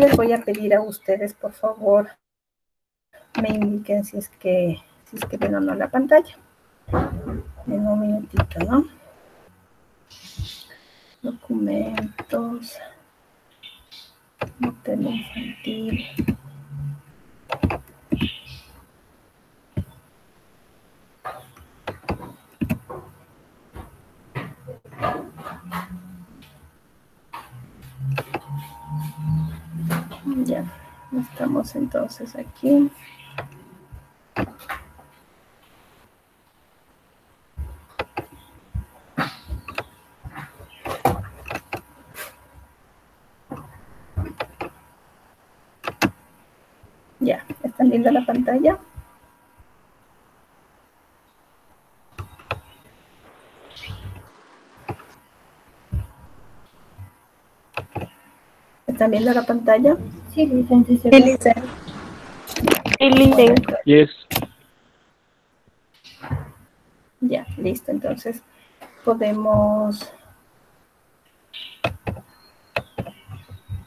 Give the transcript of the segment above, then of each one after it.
les voy a pedir a ustedes, por favor, me indiquen si es que ven o no la pantalla. En un minutito, ¿no? Documentos. Hotel infantil. Ya, estamos entonces aquí. Ya, ¿están viendo la pantalla? ¿Están viendo la pantalla? Sí, licenciada. Yes. Ya, listo. Entonces, podemos...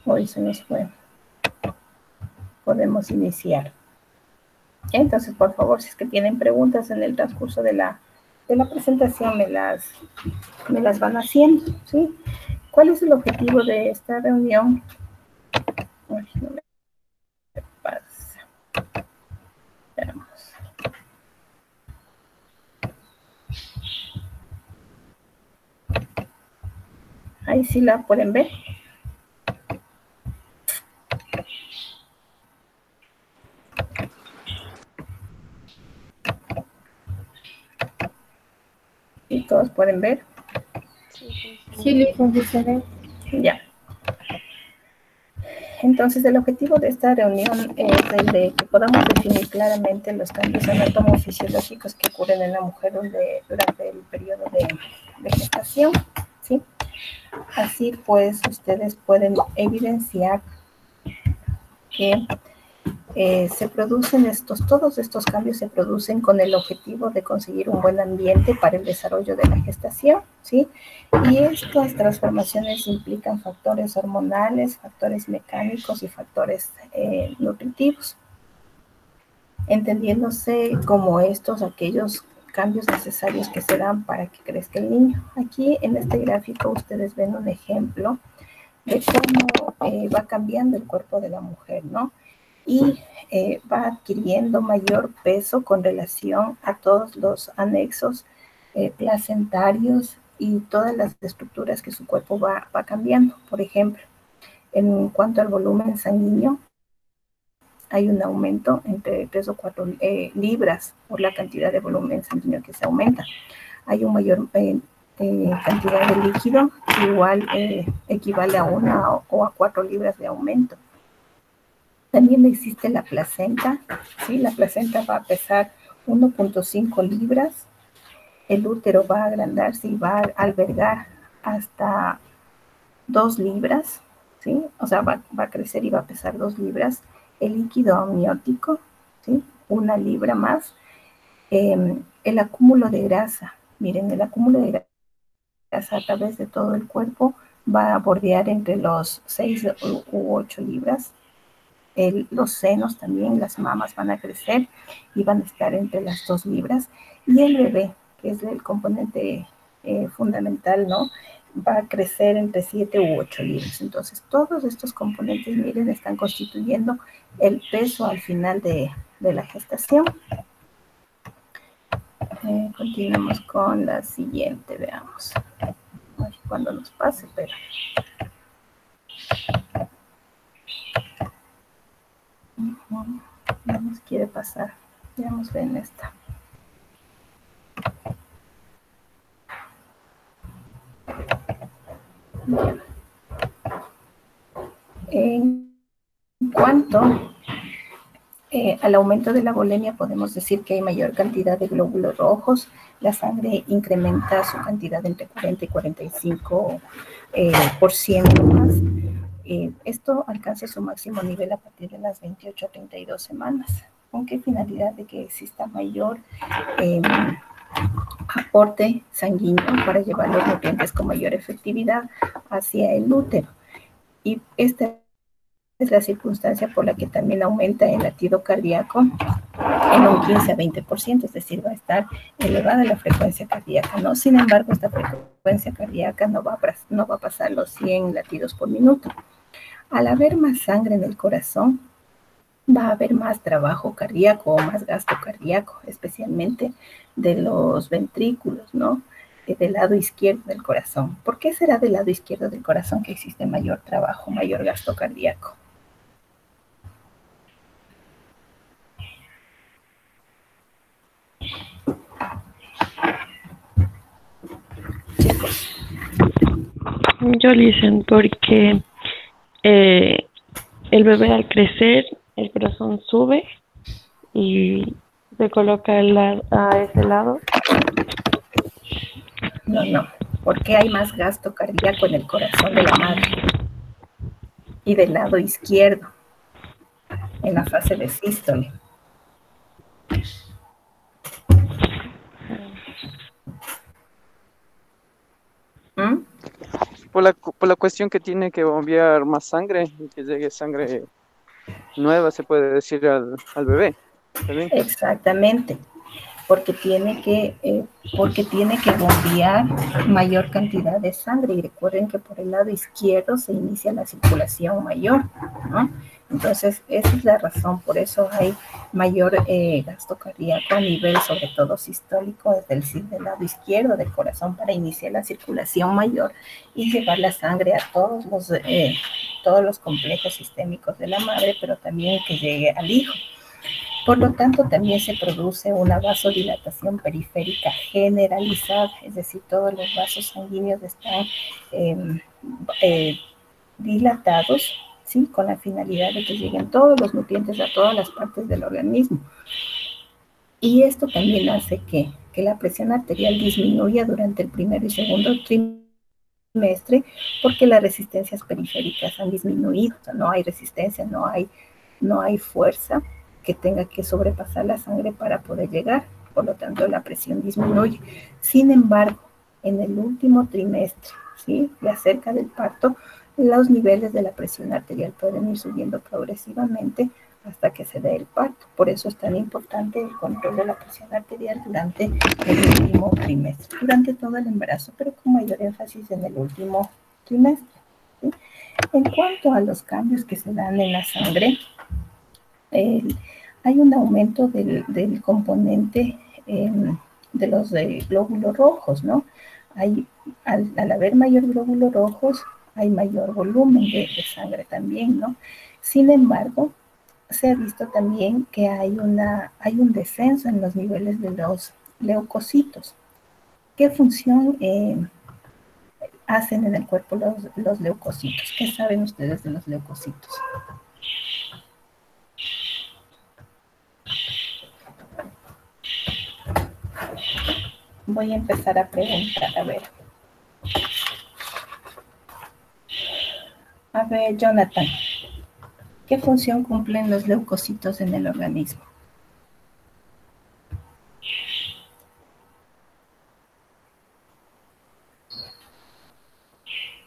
Hoy se nos fue. Podemos iniciar. Entonces, por favor, si es que tienen preguntas en el transcurso de la presentación, me las van haciendo, ¿sí? ¿Cuál es el objetivo de esta reunión? Ay, no me pasa. Veamos. Ahí sí la pueden ver. ¿Y todos pueden ver? Sí, licenciada. Ya. Entonces, el objetivo de esta reunión es el de que podamos definir claramente los cambios anatomofisiológicos que ocurren en la mujer durante el periodo de gestación, ¿sí? Así pues, ustedes pueden evidenciar que se producen todos estos cambios se producen con el objetivo de conseguir un buen ambiente para el desarrollo de la gestación, ¿sí? Y estas transformaciones implican factores hormonales, factores mecánicos y factores nutritivos, entendiéndose como aquellos cambios necesarios que se dan para que crezca el niño. Aquí en este gráfico ustedes ven un ejemplo de cómo va cambiando el cuerpo de la mujer, ¿no? Y va adquiriendo mayor peso con relación a todos los anexos placentarios y todas las estructuras que su cuerpo va cambiando. Por ejemplo, en cuanto al volumen sanguíneo, hay un aumento entre 3 o 4 libras por la cantidad de volumen sanguíneo que se aumenta. Hay un mayor cantidad de líquido que igual equivale a 1 o a 4 libras de aumento. También existe la placenta, ¿sí? La placenta va a pesar 1.5 libras, el útero va a agrandarse y va a albergar hasta 2 libras, ¿sí? O sea, va a crecer y va a pesar 2 libras. El líquido amniótico, ¿sí? 1 libra más. El acúmulo de grasa, miren, el acúmulo de grasa a través de todo el cuerpo va a bordear entre los 6 u 8 libras. Los senos también, las mamas van a crecer y van a estar entre las 2 libras. Y el bebé, que es el componente fundamental, ¿no? Va a crecer entre 7 u 8 libras. Entonces, todos estos componentes, miren, están constituyendo el peso al final de la gestación. Continuamos con la siguiente, veamos. Cuando nos pase, pero... No nos quiere pasar. Veamos bien esta. Bien. En cuanto al aumento de la volemia, podemos decir que hay mayor cantidad de glóbulos rojos. La sangre incrementa su cantidad entre 40 y 45% más. Esto alcanza su máximo nivel a partir de las 28 a 32 semanas. ¿Con qué finalidad? De que exista mayor aporte sanguíneo para llevar los nutrientes con mayor efectividad hacia el útero. Y este es la circunstancia por la que también aumenta el latido cardíaco en un 15 a 20%, es decir, va a estar elevada la frecuencia cardíaca, ¿no? Sin embargo, esta frecuencia cardíaca no va a pasar los 100 latidos por minuto. Al haber más sangre en el corazón, va a haber más trabajo cardíaco o más gasto cardíaco, especialmente de los ventrículos, ¿no? Del lado izquierdo del corazón. ¿Por qué será del lado izquierdo del corazón que existe mayor trabajo, mayor gasto cardíaco? Yo dicen porque el bebé al crecer, el corazón sube y se coloca a ese lado. No. ¿Por qué hay más gasto cardíaco en el corazón de la madre? Y del lado izquierdo, en la fase de sístole. Por la cuestión que tiene que bombear más sangre y que llegue sangre nueva, se puede decir, al bebé. ¿También? Exactamente, porque tiene que bombear mayor cantidad de sangre. Y recuerden que por el lado izquierdo se inicia la circulación mayor, ¿no? Entonces, esa es la razón, por eso hay mayor gasto cardíaco a nivel, sobre todo sistólico, desde el lado izquierdo del corazón para iniciar la circulación mayor y llevar la sangre a todos los complejos sistémicos de la madre, pero también que llegue al hijo. Por lo tanto, también se produce una vasodilatación periférica generalizada, es decir, todos los vasos sanguíneos están dilatados, ¿sí? Con la finalidad de que lleguen todos los nutrientes a todas las partes del organismo. Y esto también hace que la presión arterial disminuya durante el primer y segundo trimestre, porque las resistencias periféricas han disminuido, o sea, no hay resistencia, no hay fuerza que tenga que sobrepasar la sangre para poder llegar, por lo tanto la presión disminuye. Sin embargo, en el último trimestre, ¿sí? Ya cerca del parto, los niveles de la presión arterial pueden ir subiendo progresivamente hasta que se dé el parto. Por eso es tan importante el control de la presión arterial durante el último trimestre, durante todo el embarazo, pero con mayor énfasis en el último trimestre, ¿sí? En cuanto a los cambios que se dan en la sangre, hay un aumento del componente de los glóbulos rojos, ¿no? Al haber mayor glóbulos rojos, hay mayor volumen de sangre también, ¿no? Sin embargo, se ha visto también que hay un descenso en los niveles de los leucocitos. ¿Qué función hacen en el cuerpo los leucocitos? ¿Qué saben ustedes de los leucocitos? Voy a empezar a preguntar, a ver, Jonathan, ¿qué función cumplen los leucocitos en el organismo?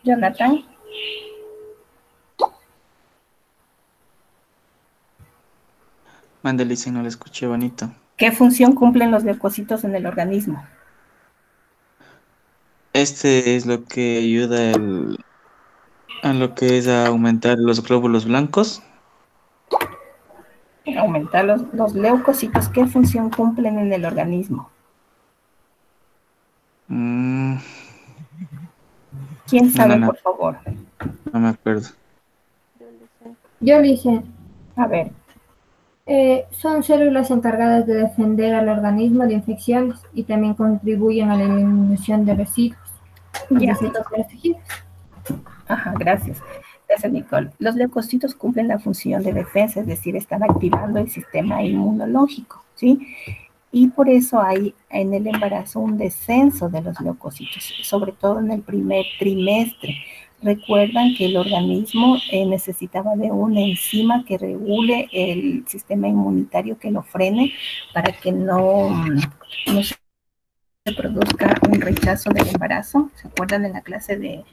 Jonathan. Mandelice, no le escuché bonito. ¿Qué función cumplen los leucocitos en el organismo? Este es lo que ayuda a lo que es a aumentar los glóbulos blancos. Aumentar los leucocitos, ¿qué función cumplen en el organismo? ¿Quién sabe, por favor? No me acuerdo. Yo le hice. A ver. Son células encargadas de defender al organismo de infecciones y también contribuyen a la eliminación de residuos. Ya. Tejidos. Ajá, gracias. Gracias, Nicole. Los leucocitos cumplen la función de defensa, es decir, están activando el sistema inmunológico, ¿sí? Y por eso hay en el embarazo un descenso de los leucocitos, sobre todo en el primer trimestre. Recuerdan que el organismo necesitaba de una enzima que regule el sistema inmunitario, que lo frene para que no se produzca un rechazo del embarazo. ¿Se acuerdan en la clase de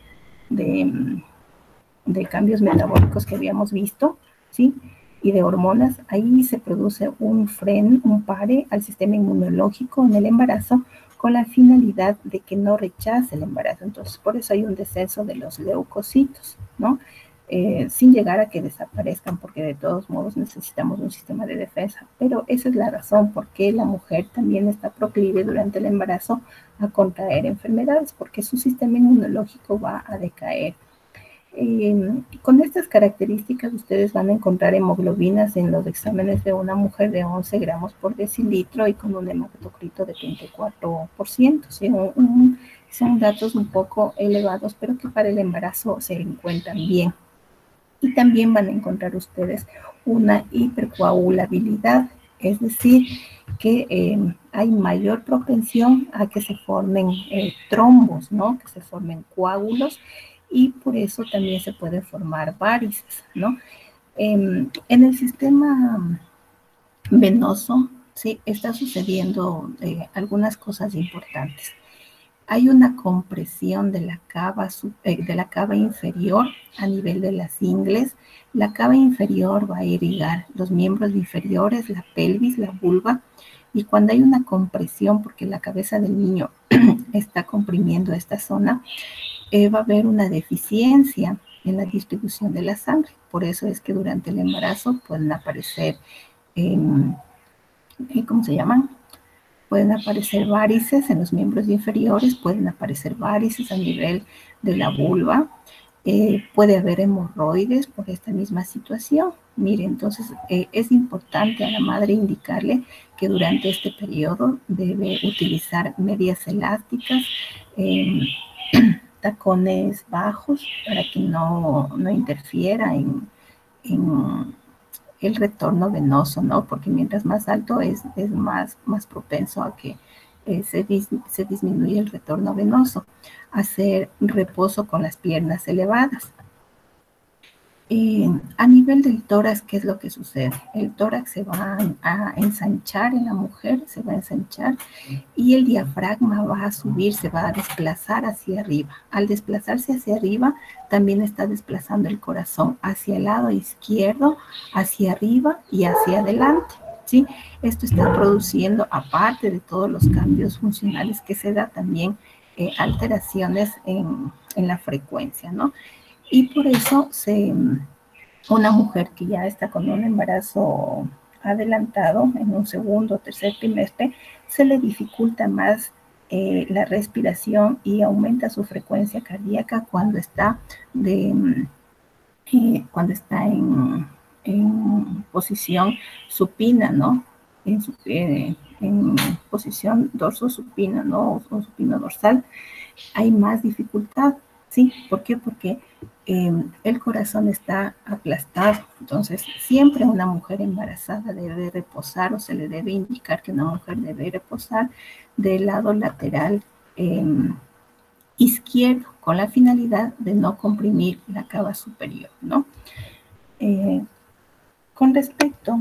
de cambios metabólicos que habíamos visto, ¿sí? Y de hormonas, ahí se produce un freno, un pare al sistema inmunológico en el embarazo con la finalidad de que no rechace el embarazo. Entonces, por eso hay un descenso de los leucocitos, ¿no? Sin llegar a que desaparezcan, porque de todos modos necesitamos un sistema de defensa. Pero esa es la razón por qué la mujer también está proclive durante el embarazo a contraer enfermedades, porque su sistema inmunológico va a decaer. Con estas características ustedes van a encontrar hemoglobinas en los exámenes de una mujer de 11 gramos por decilitro y con un hematocrito de 34%. ¿Sí? Son datos un poco elevados, pero que para el embarazo se encuentran bien. Y también van a encontrar ustedes una hipercoagulabilidad, es decir, que hay mayor propensión a que se formen trombos, ¿no? Que se formen coágulos, y por eso también se pueden formar varices, ¿no? En el sistema venoso, sí, está sucediendo algunas cosas importantes. Hay una compresión de la cava inferior a nivel de las ingles. La cava inferior va a irrigar los miembros inferiores, la pelvis, la vulva, y cuando hay una compresión, porque la cabeza del niño está comprimiendo esta zona, va a haber una deficiencia en la distribución de la sangre. Por eso es que durante el embarazo pueden aparecer, ¿cómo se llaman? Pueden aparecer varices en los miembros inferiores, pueden aparecer varices a nivel de la vulva, puede haber hemorroides por esta misma situación. Mire, entonces es importante a la madre indicarle que durante este periodo debe utilizar medias elásticas, tacones bajos para que no interfiera en el retorno venoso, ¿no? Porque mientras más alto es más propenso a que se disminuya el retorno venoso. Hacer reposo con las piernas elevadas. A nivel del tórax, ¿qué es lo que sucede? El tórax se va a ensanchar en la mujer, se va a ensanchar, y el diafragma va a subir, se va a desplazar hacia arriba. Al desplazarse hacia arriba, también está desplazando el corazón hacia el lado izquierdo, hacia arriba y hacia adelante, ¿sí? Esto está produciendo, aparte de todos los cambios funcionales que se da, también alteraciones en la frecuencia, ¿no? Y por eso una mujer que ya está con un embarazo adelantado en un segundo o tercer trimestre, se le dificulta más la respiración y aumenta su frecuencia cardíaca cuando está en posición supina, ¿no? En posición dorsosupina, ¿no? O supino dorsal, hay más dificultad. ¿Sí? ¿Por qué? Porque el corazón está aplastado. Entonces, siempre una mujer embarazada debe reposar, o se le debe indicar que una mujer debe reposar del lado lateral izquierdo, con la finalidad de no comprimir la cava superior, ¿no? Con respecto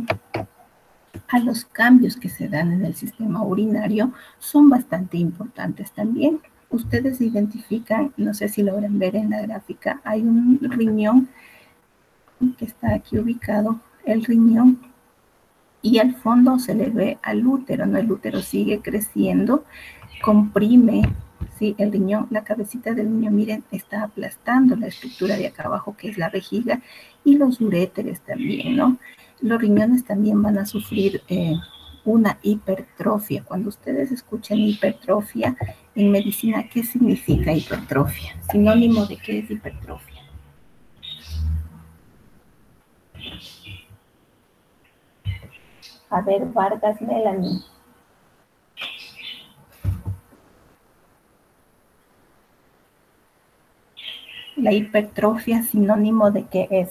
a los cambios que se dan en el sistema urinario, son bastante importantes también. Ustedes identifican, no sé si logran ver en la gráfica, hay un riñón que está aquí ubicado, el riñón, y al fondo se le ve al útero, ¿no? El útero sigue creciendo, comprime, ¿sí? El riñón, la cabecita del niño, miren, está aplastando la estructura de acá abajo, que es la vejiga, y los uréteres también, ¿no? Los riñones también van a sufrir una hipertrofia. Cuando ustedes escuchan hipertrofia en medicina, ¿qué significa hipertrofia? Sinónimo de qué es hipertrofia. A ver, Vargas Melanie. La hipertrofia, sinónimo de qué es.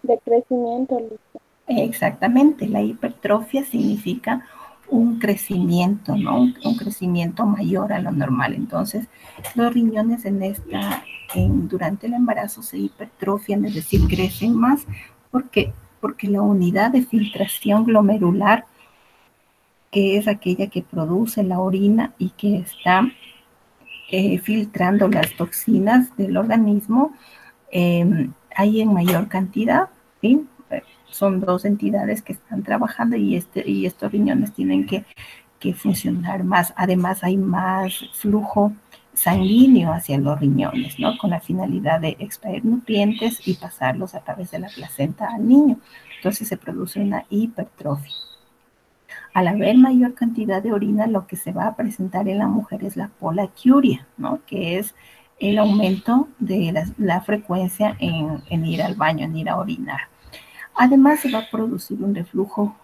De crecimiento, Lisa. Exactamente, la hipertrofia significa un crecimiento, ¿no? Un crecimiento mayor a lo normal. Entonces, los riñones durante el embarazo se hipertrofian, es decir, crecen más. ¿Por qué? Porque la unidad de filtración glomerular, que es aquella que produce la orina y que está filtrando las toxinas del organismo, hay en mayor cantidad, ¿sí? Son dos entidades que están trabajando y estos riñones tienen que funcionar más. Además, hay más flujo sanguíneo hacia los riñones, ¿no? Con la finalidad de extraer nutrientes y pasarlos a través de la placenta al niño. Entonces se produce una hipertrofia. Al haber mayor cantidad de orina, lo que se va a presentar en la mujer es la polaquiuria, ¿no? Que es el aumento de la frecuencia en ir al baño, en ir a orinar. Además, se va a producir un reflujo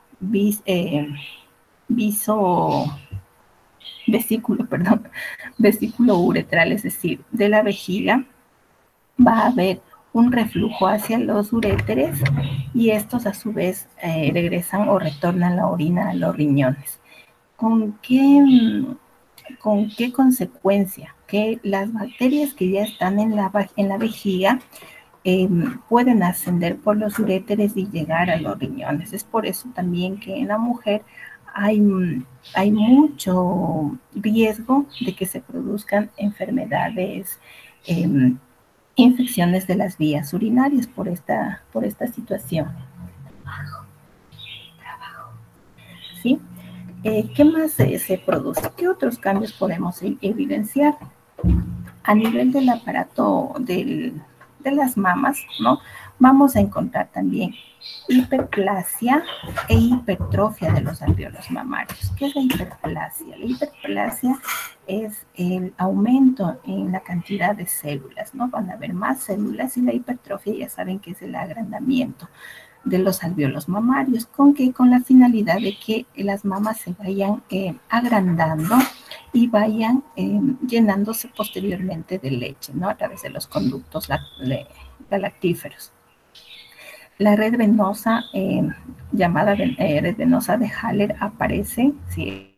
vesículo uretral, es decir, de la vejiga va a haber un reflujo hacia los uréteres y estos a su vez regresan o retornan la orina a los riñones. ¿Con qué consecuencia? Que las bacterias que ya están en la vejiga pueden ascender por los uréteres y llegar a los riñones. Es por eso también que en la mujer hay mucho riesgo de que se produzcan enfermedades, infecciones de las vías urinarias por esta situación. ¿Sí? ¿Qué más se produce? ¿Qué otros cambios podemos evidenciar? A nivel del aparato de las mamas, ¿no? Vamos a encontrar también hiperplasia e hipertrofia de los alvéolos mamarios. ¿Qué es la hiperplasia? La hiperplasia es el aumento en la cantidad de células, ¿no? Van a haber más células y la hipertrofia ya saben que es el agrandamiento de los alvéolos mamarios. ¿Con qué? Con la finalidad de que las mamas se vayan agrandando y vayan llenándose posteriormente de leche, ¿no? A través de los conductos galactíferos. La red venosa, llamada red venosa de Haller, aparece, sí,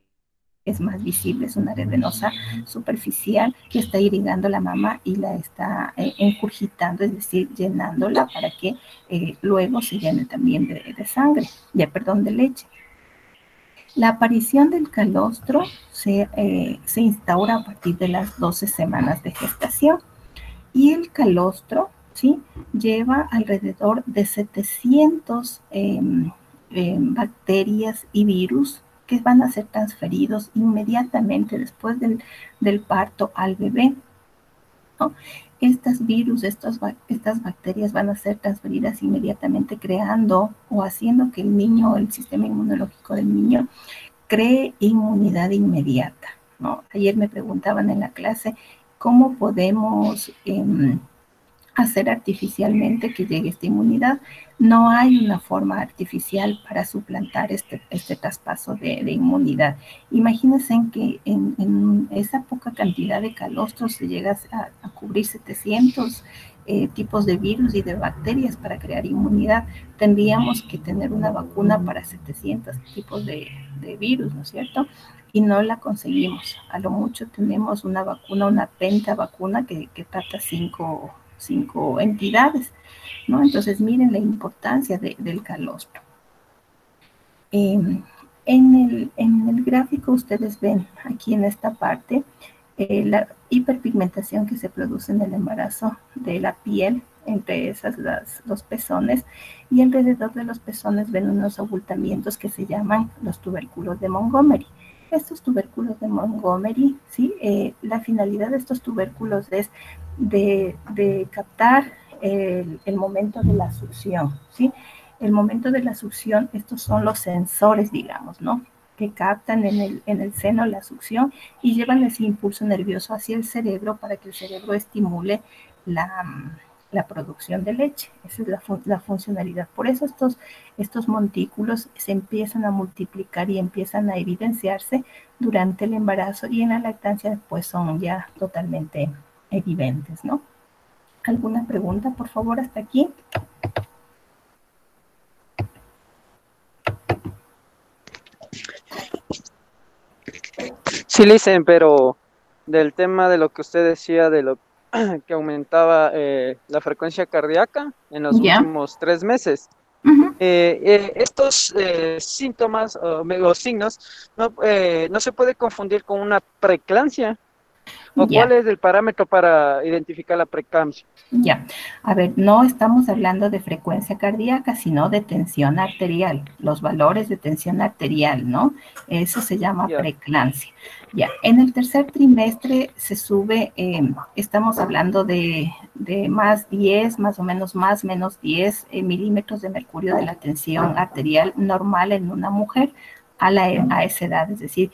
es más visible, es una red venosa superficial que está irrigando la mama y la está engurgitando, es decir, llenándola para que luego se llene también de sangre, de leche. La aparición del calostro se instaura a partir de las 12 semanas de gestación y el calostro, ¿sí?, lleva alrededor de 700 bacterias y virus que van a ser transferidos inmediatamente después del parto al bebé, ¿no? Estas virus, estas bacterias van a ser transferidas inmediatamente, creando o haciendo que el niño, el sistema inmunológico del niño, cree inmunidad inmediata, ¿no? Ayer me preguntaban en la clase cómo podemos hacer artificialmente que llegue esta inmunidad. No hay una forma artificial para suplantar este traspaso de inmunidad. Imagínense que en esa poca cantidad de calostros se llega a cubrir 700 tipos de virus y de bacterias para crear inmunidad. Tendríamos que tener una vacuna para 700 tipos de virus, ¿no es cierto? Y no la conseguimos. A lo mucho tenemos una vacuna, una pentavacuna que trata cinco entidades, ¿no? Entonces miren la importancia del calostro. En el gráfico ustedes ven aquí en esta parte la hiperpigmentación que se produce en el embarazo de la piel, entre esas los pezones, y alrededor de los pezones ven unos abultamientos que se llaman los tubérculos de Montgomery. Estos tubérculos de Montgomery, ¿sí? La finalidad de estos tubérculos es de captar el momento de la succión, ¿sí? El momento de la succión, estos son los sensores, digamos, ¿no?, que captan en el seno la succión y llevan ese impulso nervioso hacia el cerebro para que el cerebro estimule la producción de leche. Esa es la funcionalidad. Por eso estos montículos se empiezan a multiplicar y empiezan a evidenciarse durante el embarazo, y en la lactancia pues son ya totalmente evidentes, ¿no? ¿Alguna pregunta, por favor, hasta aquí? Sí, Licen, pero del tema de lo que usted decía, de lo que aumentaba la frecuencia cardíaca en los últimos 3 meses. Estos síntomas o signos no se puede confundir con una preeclampsia. ¿O Ya. cuál es el parámetro para identificar la preeclampsia? Ya, a ver, no estamos hablando de frecuencia cardíaca, sino de tensión arterial, los valores de tensión arterial, ¿no? Eso se llama Ya. preeclampsia. Ya, en el tercer trimestre se sube, estamos hablando de más 10, más o menos más, menos 10 milímetros de mercurio de la tensión arterial normal en una mujer a esa edad. Es decir,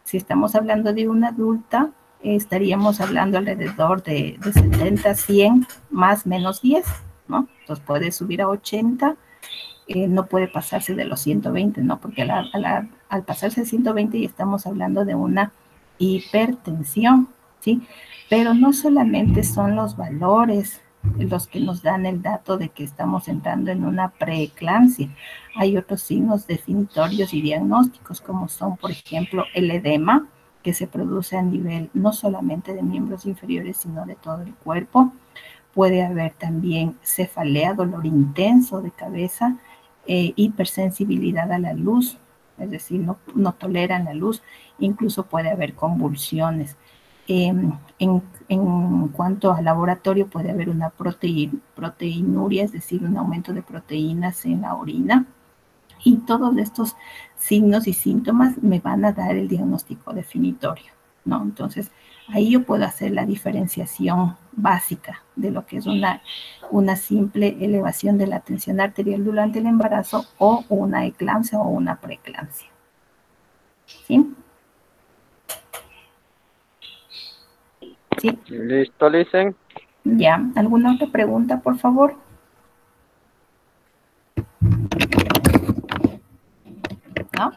si estamos hablando de una adulta, estaríamos hablando alrededor de 70, 100, más menos 10, ¿no? Entonces puede subir a 80, no puede pasarse de los 120, ¿no? Porque al pasarse de 120 ya estamos hablando de una hipertensión, ¿sí? Pero no solamente son los valores los que nos dan el dato de que estamos entrando en una preeclampsia. Hay otros signos definitorios y diagnósticos, como son, por ejemplo, el edema, que se produce a nivel no solamente de miembros inferiores, sino de todo el cuerpo. Puede haber también cefalea, dolor intenso de cabeza, hipersensibilidad a la luz, es decir, no toleran la luz, incluso puede haber convulsiones. En cuanto al laboratorio, puede haber una proteinuria, es decir, un aumento de proteínas en la orina. Y todos estos signos y síntomas me van a dar el diagnóstico definitorio, ¿no? Entonces, ahí yo puedo hacer la diferenciación básica de lo que es una simple elevación de la tensión arterial durante el embarazo o una eclampsia o una preeclampsia. ¿Sí? ¿Sí? Listo, Licen. Ya. ¿Alguna otra pregunta, por favor? ¿No?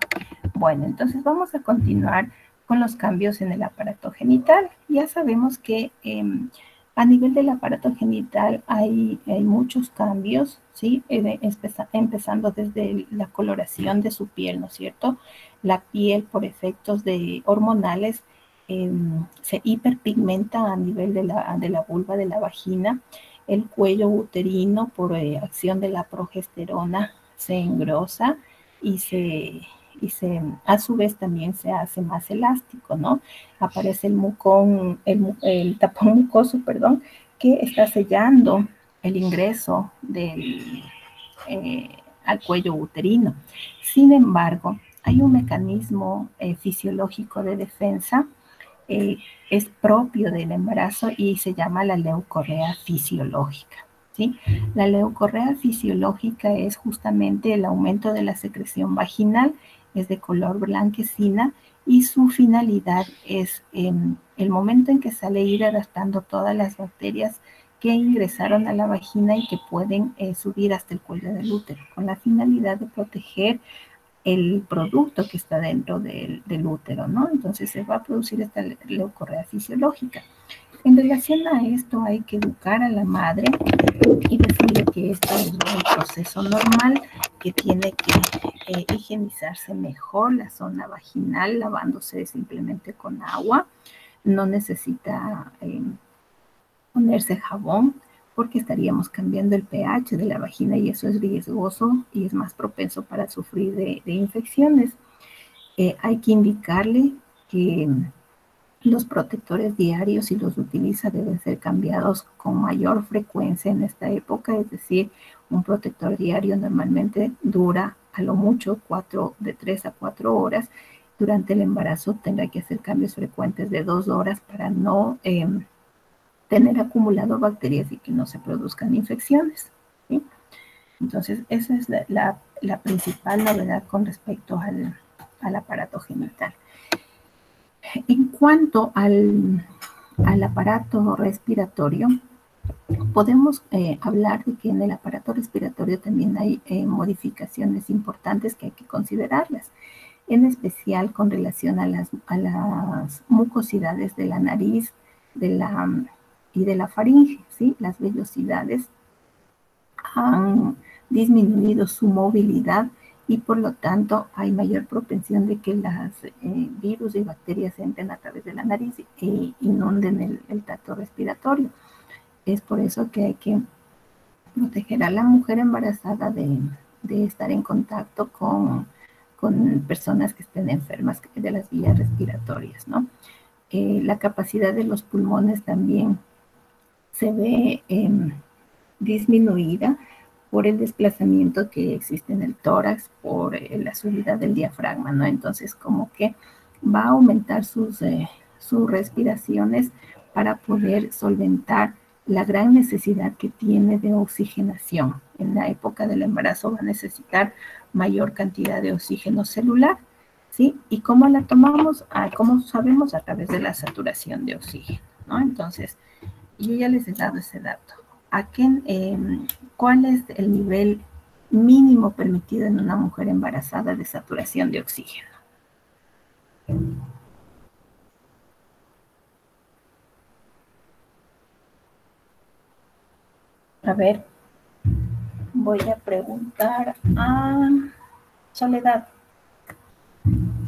Bueno, entonces vamos a continuar con los cambios en el aparato genital. Ya sabemos que a nivel del aparato genital hay muchos cambios, ¿sí? Empezando desde la coloración de su piel, ¿no es cierto? La piel, por efectos hormonales, se hiperpigmenta a nivel de la vulva de la vagina. El cuello uterino, por acción de la progesterona, se engrosa y a su vez también se hace más elástico, ¿no? Aparece el tapón mucoso, perdón, que está sellando el ingreso al cuello uterino. Sin embargo, hay un mecanismo fisiológico de defensa, es propio del embarazo y se llama la leucorrea fisiológica. ¿Sí? La leucorrea fisiológica es justamente el aumento de la secreción vaginal, es de color blanquecina y su finalidad es el momento en que sale ir adaptando todas las bacterias que ingresaron a la vagina y que pueden subir hasta el cuello del útero, con la finalidad de proteger el producto que está dentro del útero, ¿no? Entonces se va a producir esta leucorrea fisiológica. En relación a esto hay que educar a la madre y decirle que esto es un proceso normal, que tiene que higienizarse mejor la zona vaginal, lavándose simplemente con agua. No necesita ponerse jabón porque estaríamos cambiando el pH de la vagina y eso es riesgoso y es más propenso para sufrir de infecciones. Hay que indicarle que los protectores diarios, si los utiliza, deben ser cambiados con mayor frecuencia en esta época, es decir, un protector diario normalmente dura a lo mucho de 3 a 4 horas. Durante el embarazo tendrá que hacer cambios frecuentes de 2 horas para no tener acumulado bacterias y que no se produzcan infecciones, ¿sí? Entonces, esa es la principal novedad con respecto al aparato genital. En cuanto al aparato respiratorio, podemos hablar de que en el aparato respiratorio también hay modificaciones importantes que hay que considerarlas, en especial con relación a las mucosidades de la nariz y de la faringe, ¿sí? Las vellosidades han disminuido su movilidad y por lo tanto hay mayor propensión de que las virus y bacterias entren a través de la nariz e inunden el tracto respiratorio. Es por eso que hay que proteger a la mujer embarazada de estar en contacto con personas que estén enfermas de las vías respiratorias, ¿no? la capacidad de los pulmones también se ve disminuida por el desplazamiento que existe en el tórax, por la subida del diafragma, ¿no? Entonces, como que va a aumentar sus respiraciones para poder solventar la gran necesidad que tiene de oxigenación. En la época del embarazo va a necesitar mayor cantidad de oxígeno celular, ¿sí? ¿Y cómo la tomamos? ¿Cómo sabemos? A través de la saturación de oxígeno, ¿no? Entonces, yo ya les he dado ese dato. ¿Cuál es el nivel mínimo permitido en una mujer embarazada de saturación de oxígeno? A ver, voy a preguntar a Soledad.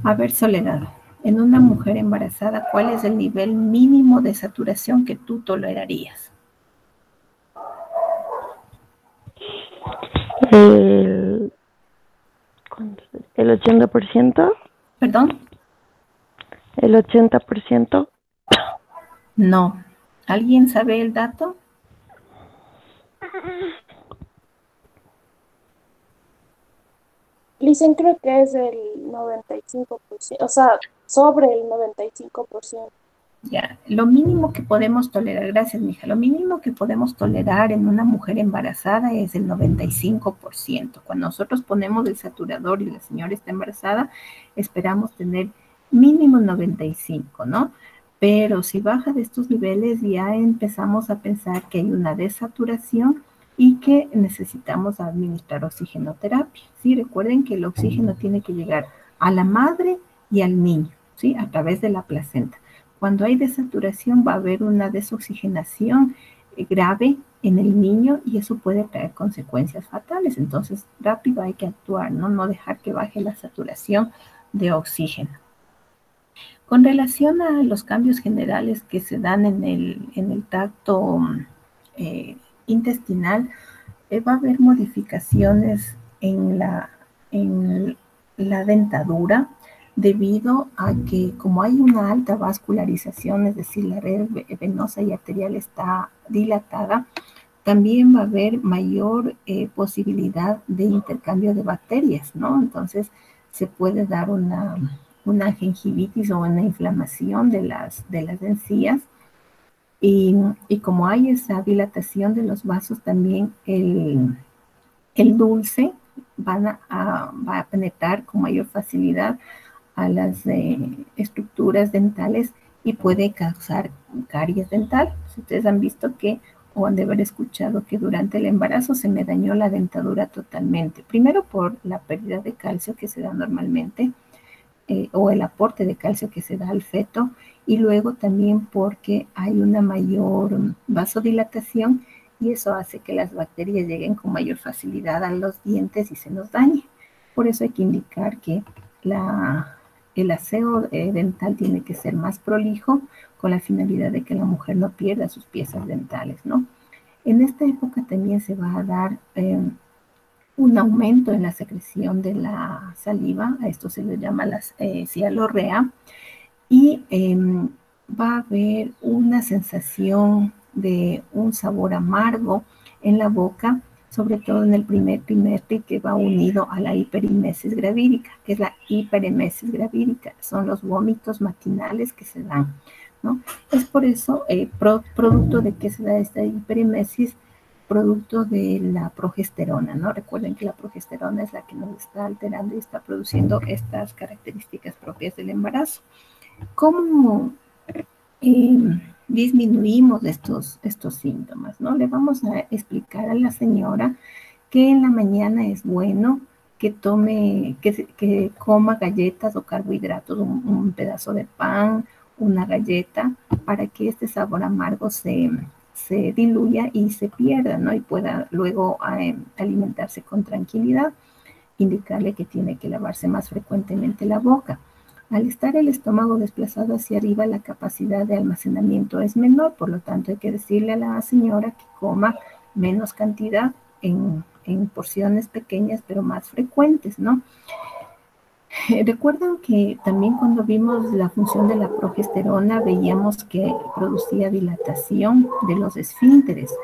A ver, Soledad, en una mujer embarazada, ¿cuál es el nivel mínimo de saturación que tú tolerarías? El 80%. ¿Perdón? El 80%. No. ¿Alguien sabe el dato? Dicen, creo que es el 95%, o sea, sobre el 95%. Ya, lo mínimo que podemos tolerar, gracias, mija, lo mínimo que podemos tolerar en una mujer embarazada es el 95%. Cuando nosotros ponemos el saturador y la señora está embarazada, esperamos tener mínimo 95, ¿no? Pero si baja de estos niveles, ya empezamos a pensar que hay una desaturación y que necesitamos administrar oxigenoterapia, ¿sí? Recuerden que el oxígeno tiene que llegar a la madre y al niño, ¿sí? A través de la placenta. Cuando hay desaturación va a haber una desoxigenación grave en el niño y eso puede traer consecuencias fatales. Entonces, rápido hay que actuar, ¿no? No dejar que baje la saturación de oxígeno. Con relación a los cambios generales que se dan en el tracto intestinal, va a haber modificaciones en la dentadura, debido a que como hay una alta vascularización, es decir, la red venosa y arterial está dilatada, también va a haber mayor posibilidad de intercambio de bacterias, ¿no? Entonces se puede dar una gingivitis o una inflamación de las encías. Y como hay esa dilatación de los vasos, también el dulce va a penetrar con mayor facilidad a las estructuras dentales y puede causar caries dental. Si ustedes han visto que, o han de haber escuchado que durante el embarazo se me dañó la dentadura totalmente. Primero por la pérdida de calcio que se da normalmente, o el aporte de calcio que se da al feto, y luego también porque hay una mayor vasodilatación y eso hace que las bacterias lleguen con mayor facilidad a los dientes y se nos dañe. Por eso hay que indicar que el aseo dental tiene que ser más prolijo con la finalidad de que la mujer no pierda sus piezas dentales, ¿no? En esta época también se va a dar un aumento en la secreción de la saliva, a esto se le llama la cialorrea, y va a haber una sensación de un sabor amargo en la boca, sobre todo en el primer trimestre, que va unido a la hiperemesis gravídica. ¿Qué es la hiperemesis gravídica? Son los vómitos matinales que se dan, ¿no? Es por eso, producto de que se da esta hiperemesis, producto de la progesterona, ¿no? Recuerden que la progesterona es la que nos está alterando y está produciendo estas características propias del embarazo. ¿Cómo disminuimos estos síntomas, ¿no? Le vamos a explicar a la señora que en la mañana es bueno que coma galletas o carbohidratos, un pedazo de pan, una galleta, para que este sabor amargo se diluya y se pierda, ¿no? Y pueda luego alimentarse con tranquilidad. Indicarle que tiene que lavarse más frecuentemente la boca. Al estar el estómago desplazado hacia arriba, la capacidad de almacenamiento es menor, por lo tanto hay que decirle a la señora que coma menos cantidad en porciones pequeñas, pero más frecuentes, ¿no? Recuerdan que también cuando vimos la función de la progesterona veíamos que producía dilatación de los esfínteres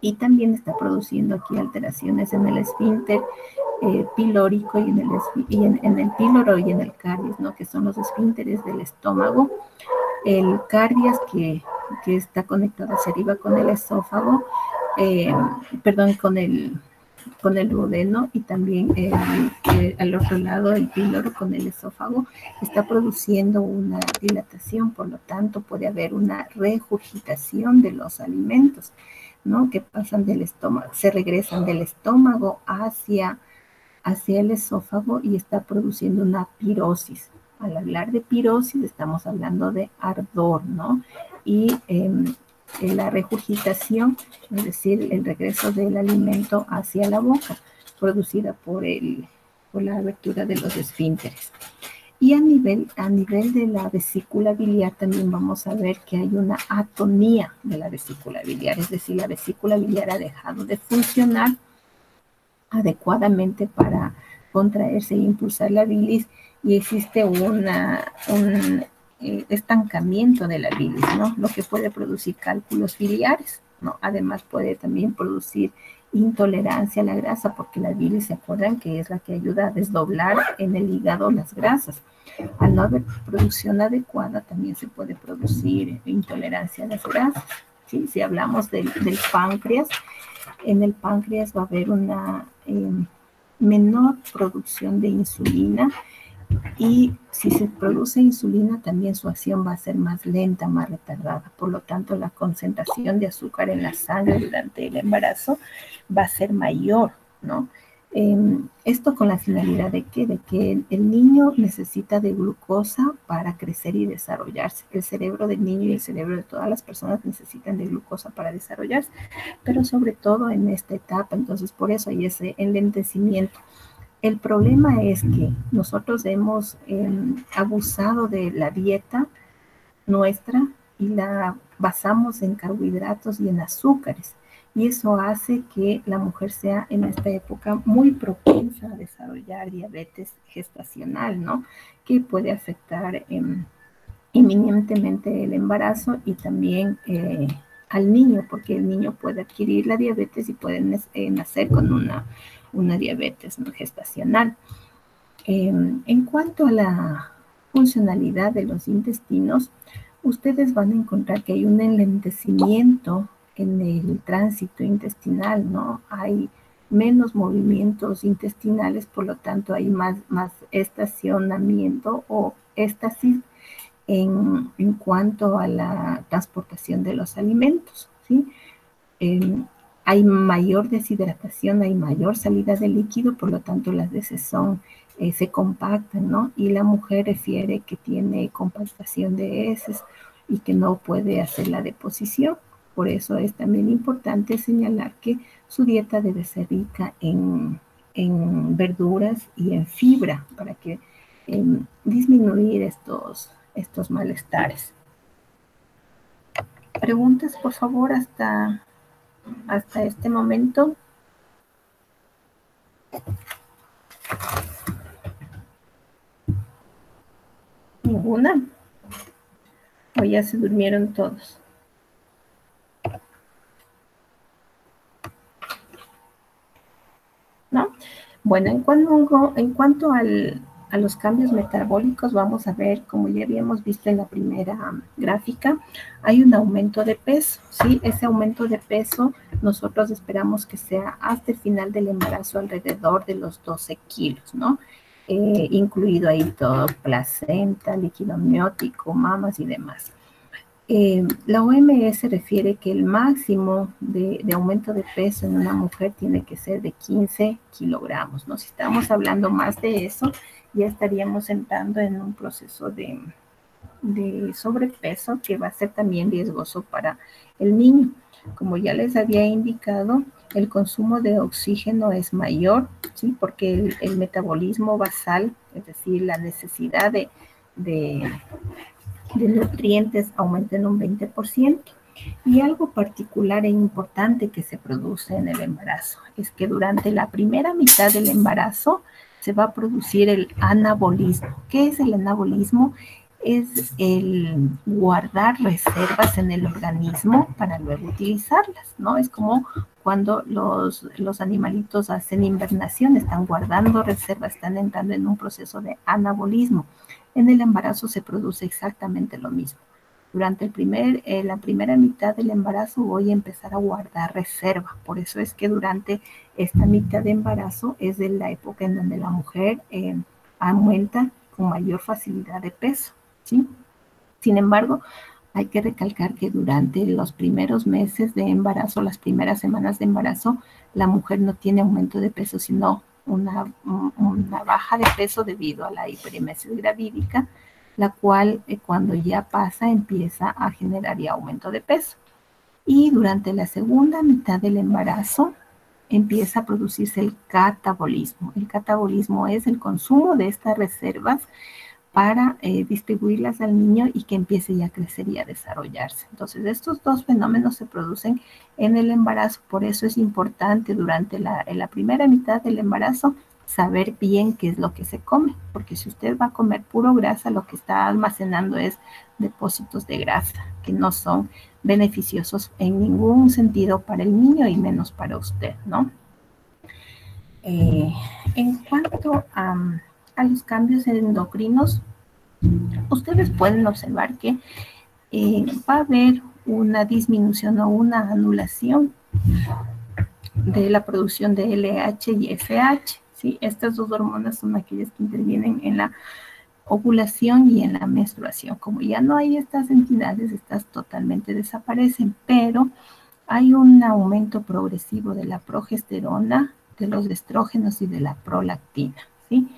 y también está produciendo aquí alteraciones en el esfínter pilórico y en el píloro y en el cardias, ¿no? Que son los esfínteres del estómago. El cardias que está conectado hacia arriba con el esófago, con el duodeno, y también al otro lado el píloro con el esófago está produciendo una dilatación, por lo tanto puede haber una regurgitación de los alimentos, ¿no? Que pasan del estómago, se regresan del estómago hacia el esófago y está produciendo una pirosis. Al hablar de pirosis estamos hablando de ardor, ¿no? Y la regurgitación, es decir, el regreso del alimento hacia la boca, producida por la abertura de los esfínteres. Y a nivel de la vesícula biliar también vamos a ver que hay una atonía de la vesícula biliar, es decir, la vesícula biliar ha dejado de funcionar adecuadamente para contraerse e impulsar la bilis y existe un estancamiento de la bilis, ¿no? Lo que puede producir cálculos biliares, ¿no? Además puede también producir intolerancia a la grasa, porque la bilis, ¿se acuerdan? Que es la que ayuda a desdoblar en el hígado las grasas. Al no haber producción adecuada, también se puede producir intolerancia a las grasas, ¿sí? Si hablamos del páncreas, en el páncreas va a haber una menor producción de insulina, y si se produce insulina también su acción va a ser más lenta, más retardada. Por lo tanto, la concentración de azúcar en la sangre durante el embarazo va a ser mayor, ¿no? Esto con la finalidad de ¿qué? De que el niño necesita de glucosa para crecer y desarrollarse. El cerebro del niño y el cerebro de todas las personas necesitan de glucosa para desarrollarse, pero sobre todo en esta etapa. Entonces, por eso hay ese enlentecimiento. El problema es que nosotros hemos abusado de la dieta nuestra y la basamos en carbohidratos y en azúcares. Y eso hace que la mujer sea en esta época muy propensa a desarrollar diabetes gestacional, ¿no? Que puede afectar inminentemente el embarazo y también al niño, porque el niño puede adquirir la diabetes y puede nacer con una diabetes, ¿no?, gestacional. En cuanto a la funcionalidad de los intestinos, ustedes van a encontrar que hay un enlentecimiento en el tránsito intestinal, ¿no? Hay menos movimientos intestinales, por lo tanto hay más estacionamiento o éstasis en cuanto a la transportación de los alimentos, ¿sí? Hay mayor deshidratación, hay mayor salida de líquido, por lo tanto las heces se compactan, ¿no? Y la mujer refiere que tiene compactación de heces y que no puede hacer la deposición. Por eso es también importante señalar que su dieta debe ser rica en verduras y en fibra para que disminuir estos malestares. Preguntas, por favor, hasta este momento. ¿Ninguna? ¿O ya se durmieron todos? ¿No? Bueno, en cuanto a los cambios metabólicos, vamos a ver, como ya habíamos visto en la primera gráfica, hay un aumento de peso, ¿sí? Ese aumento de peso nosotros esperamos que sea hasta el final del embarazo alrededor de los 12 kilos, ¿no? Incluido ahí todo, placenta, líquido amniótico, mamas y demás. La OMS refiere que el máximo de aumento de peso en una mujer tiene que ser de 15 kilogramos, ¿no? Si estamos hablando más de eso, ya estaríamos entrando en un proceso de sobrepeso que va a ser también riesgoso para el niño. Como ya les había indicado, el consumo de oxígeno es mayor, ¿sí? Porque el metabolismo basal, es decir, la necesidad de nutrientes aumenta en un 20%. Y algo particular e importante que se produce en el embarazo es que durante la primera mitad del embarazo se va a producir el anabolismo. ¿Qué es el anabolismo? Es el guardar reservas en el organismo para luego utilizarlas, ¿no? Es como cuando los animalitos hacen invernación, están guardando reservas, están entrando en un proceso de anabolismo. En el embarazo se produce exactamente lo mismo. Durante la primera mitad del embarazo voy a empezar a guardar reserva. Por eso es que durante esta mitad de embarazo es de la época en donde la mujer aumenta con mayor facilidad de peso, ¿sí? Sin embargo, hay que recalcar que durante los primeros meses de embarazo, las primeras semanas de embarazo, la mujer no tiene aumento de peso, sino una baja de peso debido a la hiperemesis gravídica, la cual cuando ya pasa empieza a generar ya aumento de peso. Y durante la segunda mitad del embarazo empieza a producirse el catabolismo. El catabolismo es el consumo de estas reservas para distribuirlas al niño y que empiece ya a crecer y a desarrollarse. Entonces, estos dos fenómenos se producen en el embarazo. Por eso es importante durante en la primera mitad del embarazo saber bien qué es lo que se come, porque si usted va a comer puro grasa, lo que está almacenando es depósitos de grasa que no son beneficiosos en ningún sentido para el niño y menos para usted, ¿no? En cuanto a los cambios endocrinos, ustedes pueden observar que va a haber una disminución o una anulación de la producción de LH y FH, ¿sí? Estas dos hormonas son aquellas que intervienen en la ovulación y en la menstruación. Como ya no hay estas entidades, estas totalmente desaparecen, pero hay un aumento progresivo de la progesterona, de los estrógenos y de la prolactina, ¿sí?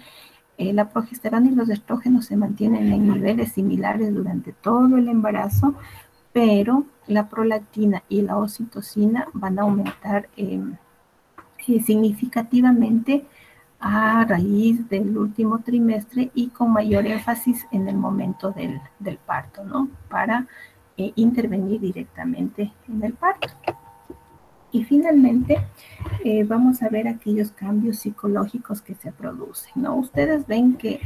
La progesterona y los estrógenos se mantienen en niveles similares durante todo el embarazo, pero la prolactina y la oxitocina van a aumentar significativamente a raíz del último trimestre y con mayor énfasis en el momento del parto, ¿no? Para intervenir directamente en el parto. Y finalmente, vamos a ver aquellos cambios psicológicos que se producen, ¿no? Ustedes ven que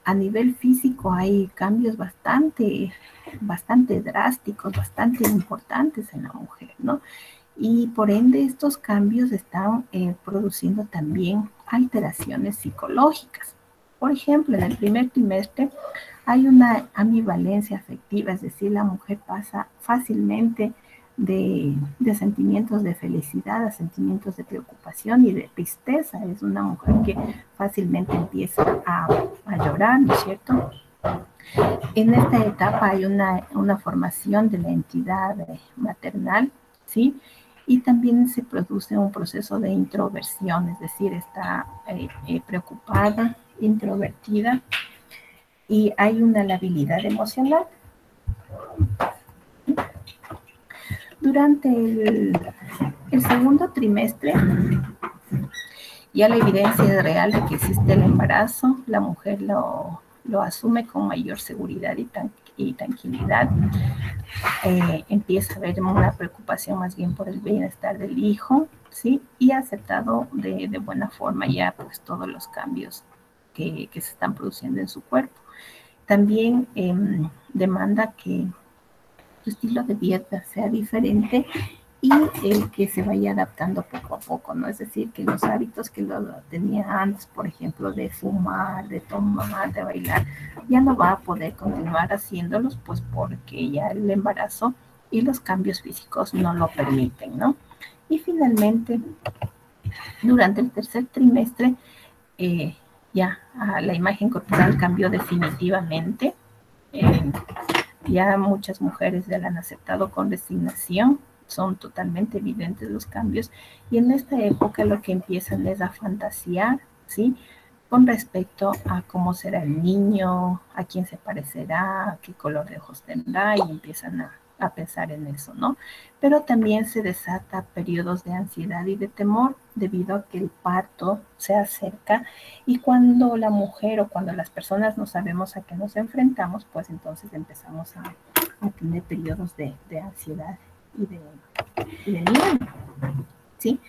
a nivel físico hay cambios bastante drásticos, bastante importantes en la mujer, ¿no? Y por ende estos cambios están produciendo también alteraciones psicológicas. Por ejemplo, en el primer trimestre hay una ambivalencia afectiva, es decir, la mujer pasa fácilmente de sentimientos de felicidad a sentimientos de preocupación y de tristeza. Es una mujer que fácilmente empieza a llorar, ¿no es cierto? En esta etapa hay una formación de la entidad maternal, ¿sí? Y también se produce un proceso de introversión, es decir, está preocupada, introvertida, y hay una labilidad emocional. Durante el segundo trimestre, ya la evidencia es real de que existe el embarazo, la mujer lo asume con mayor seguridad y tranquilidad. Empieza a haber una preocupación más bien por el bienestar del hijo, ¿sí? Y ha aceptado de buena forma ya pues todos los cambios que se están produciendo en su cuerpo. También demanda que su estilo de dieta sea diferente y el que se vaya adaptando poco a poco, ¿no? Es decir, que los hábitos que lo tenía antes, por ejemplo, de fumar, de tomar, de bailar, ya no va a poder continuar haciéndolos, pues porque ya el embarazo y los cambios físicos no lo permiten, ¿no? Y finalmente, durante el tercer trimestre, ya la imagen corporal cambió definitivamente. Ya muchas mujeres ya la han aceptado con resignación, son totalmente evidentes los cambios, y en esta época lo que empiezan es a fantasear, ¿sí? Con respecto a cómo será el niño, a quién se parecerá, a qué color de ojos tendrá, y empiezan a pensar en eso, ¿no? Pero también se desata periodos de ansiedad y de temor debido a que el parto se acerca, y cuando la mujer o cuando las personas no sabemos a qué nos enfrentamos, pues entonces empezamos a tener periodos de ansiedad y de miedo, ¿sí?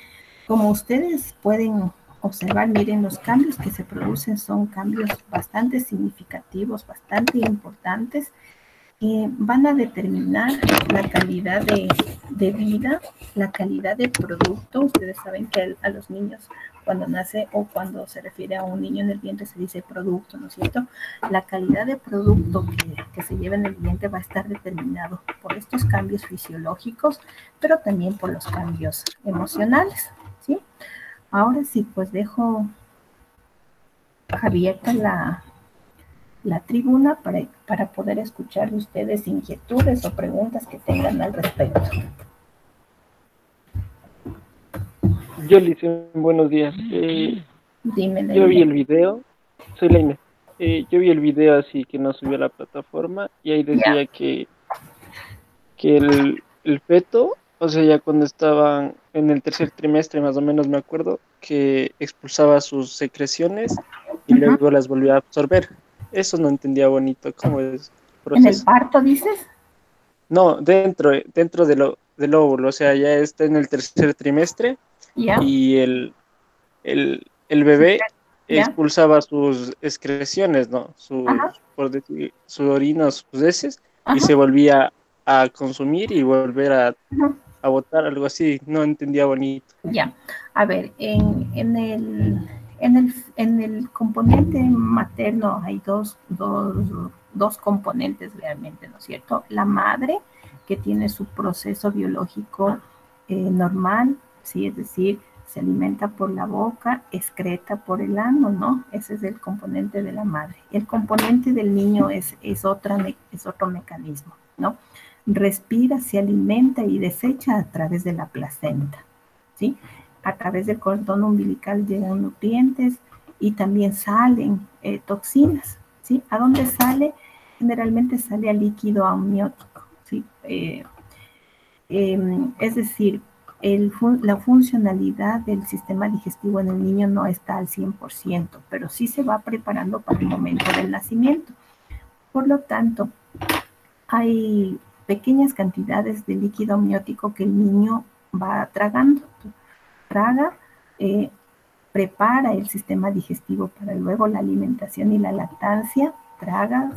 Como ustedes pueden observar, miren, los cambios que se producen son cambios bastante significativos, bastante importantes, van a determinar la calidad de vida, la calidad de producto. Ustedes saben que a los niños cuando nace o cuando se refiere a un niño en el vientre se dice producto, ¿no es cierto? La calidad de producto que se lleva en el vientre va a estar determinado por estos cambios fisiológicos, pero también por los cambios emocionales, ¿sí? Ahora sí, pues dejo abierta la tribuna para poder escuchar de ustedes inquietudes o preguntas que tengan al respecto. Yoli, buenos días. Dime, yo vi el video, soy Leina. Yo vi el video así que nos subió a la plataforma y ahí decía que el feto, o sea, ya cuando estaban en el tercer trimestre, más o menos me acuerdo, que expulsaba sus secreciones y luego las volvía a absorber. Eso no entendía bonito, ¿cómo es el proceso? ¿En el parto dices? No, dentro del óvulo, o sea, ya está en el tercer trimestre y el bebé expulsaba sus excreciones, ¿no? Por decir, su orina, sus heces, y se volvía a consumir y volver a botar, algo así. No entendía bonito. Ya, a ver, en el componente materno hay dos componentes realmente, ¿no es cierto? La madre, que tiene su proceso biológico normal, ¿sí? Es decir, se alimenta por la boca, excreta por el ano, ¿no? Ese es el componente de la madre. El componente del niño es otro mecanismo, ¿no? Respira, se alimenta y desecha a través de la placenta, ¿sí? A través del cordón umbilical llegan nutrientes y también salen toxinas, ¿sí? ¿A dónde sale? Generalmente sale al líquido amniótico, ¿sí? Es decir, la funcionalidad del sistema digestivo en el niño no está al 100%, pero sí se va preparando para el momento del nacimiento. Por lo tanto, hay pequeñas cantidades de líquido amniótico que el niño va tragando. Traga, prepara el sistema digestivo para luego la alimentación y la lactancia, traga,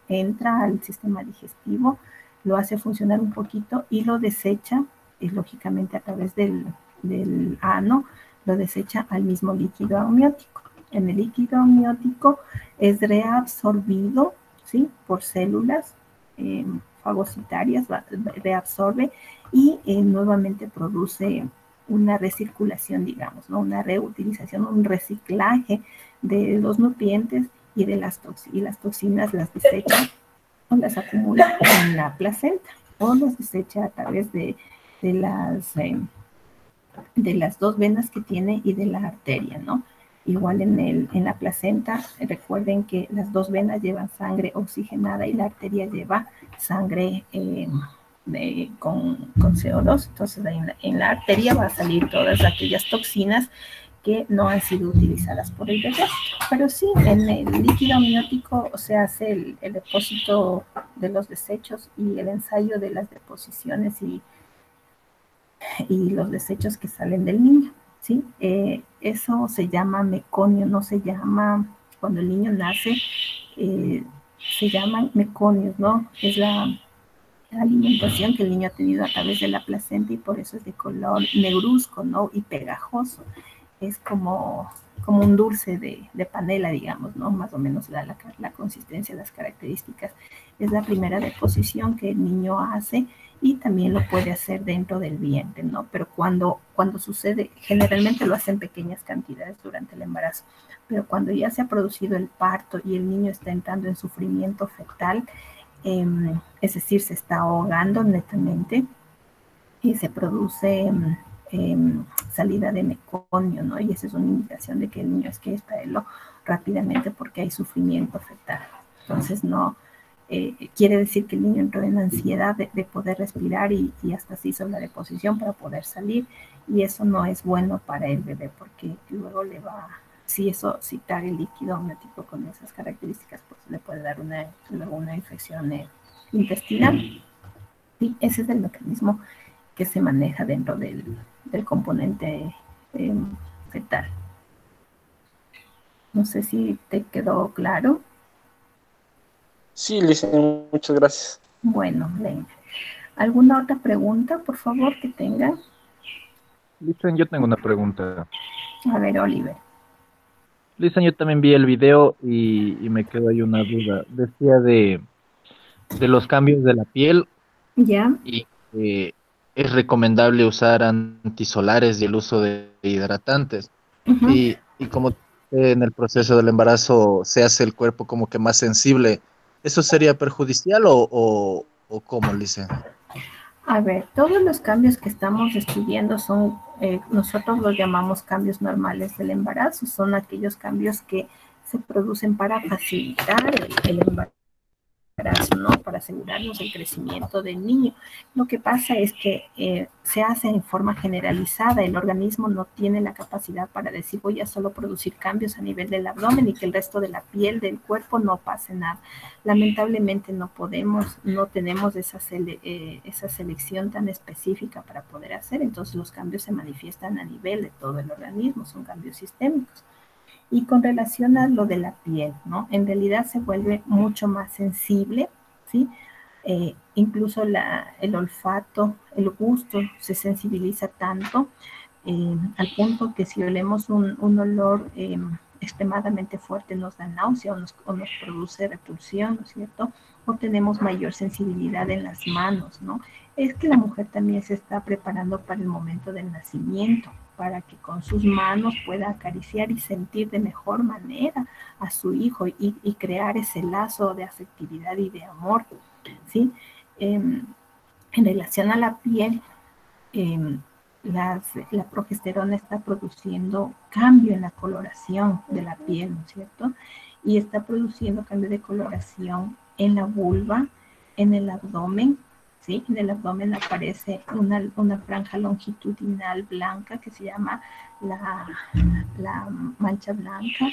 entra al sistema digestivo, lo hace funcionar un poquito y lo desecha, lógicamente a través del ano, lo desecha al mismo líquido amniótico. En el líquido amniótico es reabsorbido, ¿sí? Por células fagocitarias, reabsorbe y nuevamente produce una recirculación, digamos, ¿no? Una reutilización, un reciclaje de los nutrientes y de las toxinas las desecha o las acumula en la placenta o las desecha a través de las dos venas que tiene y de la arteria, ¿no? Igual en la placenta, recuerden que las dos venas llevan sangre oxigenada y la arteria lleva sangre con CO2. Entonces en la arteria va a salir todas aquellas toxinas que no han sido utilizadas por el bebé. Pero sí, en el líquido amniótico se hace el depósito de los desechos y el ensayo de las deposiciones y los desechos que salen del niño, ¿sí? Eso se llama meconio, no se llama, cuando el niño nace, se llaman meconios, ¿no? Es la alimentación que el niño ha tenido a través de la placenta y por eso es de color negruzco, ¿no? Y pegajoso. Es como un dulce de panela, digamos, ¿no? Más o menos la consistencia, las características. Es la primera deposición que el niño hace y también lo puede hacer dentro del vientre, ¿no? Pero cuando sucede, generalmente lo hace en pequeñas cantidades durante el embarazo, pero cuando ya se ha producido el parto y el niño está entrando en sufrimiento fetal, es decir, se está ahogando netamente y se produce salida de meconio, ¿no? Y esa es una indicación de que el niño es que extraerlo rápidamente porque hay sufrimiento fetal. Entonces no quiere decir que el niño entró en ansiedad de poder respirar y hasta se hizo la deposición para poder salir, y eso no es bueno para el bebé porque luego le va, si traga el líquido amniótico con esas características, pues le puede dar una infección intestinal. Sí, ese es el mecanismo que se maneja dentro del componente fetal. No sé si te quedó claro. Sí, Lisa, muchas gracias. Bueno, Lena. ¿Alguna otra pregunta, por favor, que tengan? Listen, yo tengo una pregunta. A ver, Oliver. Listen, yo también vi el video y me quedó ahí una duda. Decía de los cambios de la piel ¿Ya? y es recomendable usar antisolares y el uso de hidratantes. Uh-huh. Y como en el proceso del embarazo se hace el cuerpo como que más sensible, ¿eso sería perjudicial o cómo, Lice? A ver, todos los cambios que estamos estudiando son, nosotros los llamamos cambios normales del embarazo, son aquellos cambios que se producen para facilitar el embarazo, ¿no? Para asegurarnos el crecimiento del niño. Lo que pasa es que se hace en forma generalizada, el organismo no tiene la capacidad para decir voy a solo producir cambios a nivel del abdomen y que el resto de la piel del cuerpo no pase nada. Lamentablemente no tenemos esa selección tan específica para poder hacer, entonces los cambios se manifiestan a nivel de todo el organismo, son cambios sistémicos. Y con relación a lo de la piel, ¿no? En realidad se vuelve mucho más sensible, ¿sí? Incluso el olfato, el gusto se sensibiliza tanto al punto que si olemos un olor extremadamente fuerte nos da náusea o nos produce repulsión, ¿no es cierto? O tenemos mayor sensibilidad en las manos, ¿no? Es que la mujer también se está preparando para el momento del nacimiento, para que con sus manos pueda acariciar y sentir de mejor manera a su hijo y crear ese lazo de afectividad y de amor, ¿sí? En relación a la piel, la progesterona está produciendo cambio en la coloración de la piel, ¿no es cierto? Y está produciendo cambio de coloración en la vulva, en el abdomen, ¿sí? En el abdomen aparece una franja longitudinal blanca que se llama la mancha blanca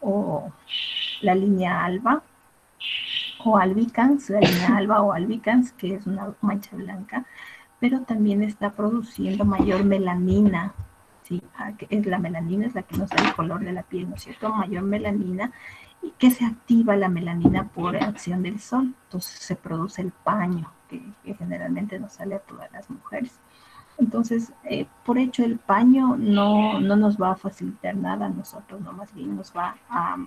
o la línea alba o albicans, la línea alba o albicans, que es una mancha blanca, pero también está produciendo mayor melanina, ¿sí? La melanina es la que nos da el color de la piel, ¿no es cierto? Mayor melanina, y que se activa la melanina por acción del sol, entonces se produce el paño, que generalmente nos sale a todas las mujeres. Entonces, por hecho, el paño no nos va a facilitar nada a nosotros, no, más bien nos va a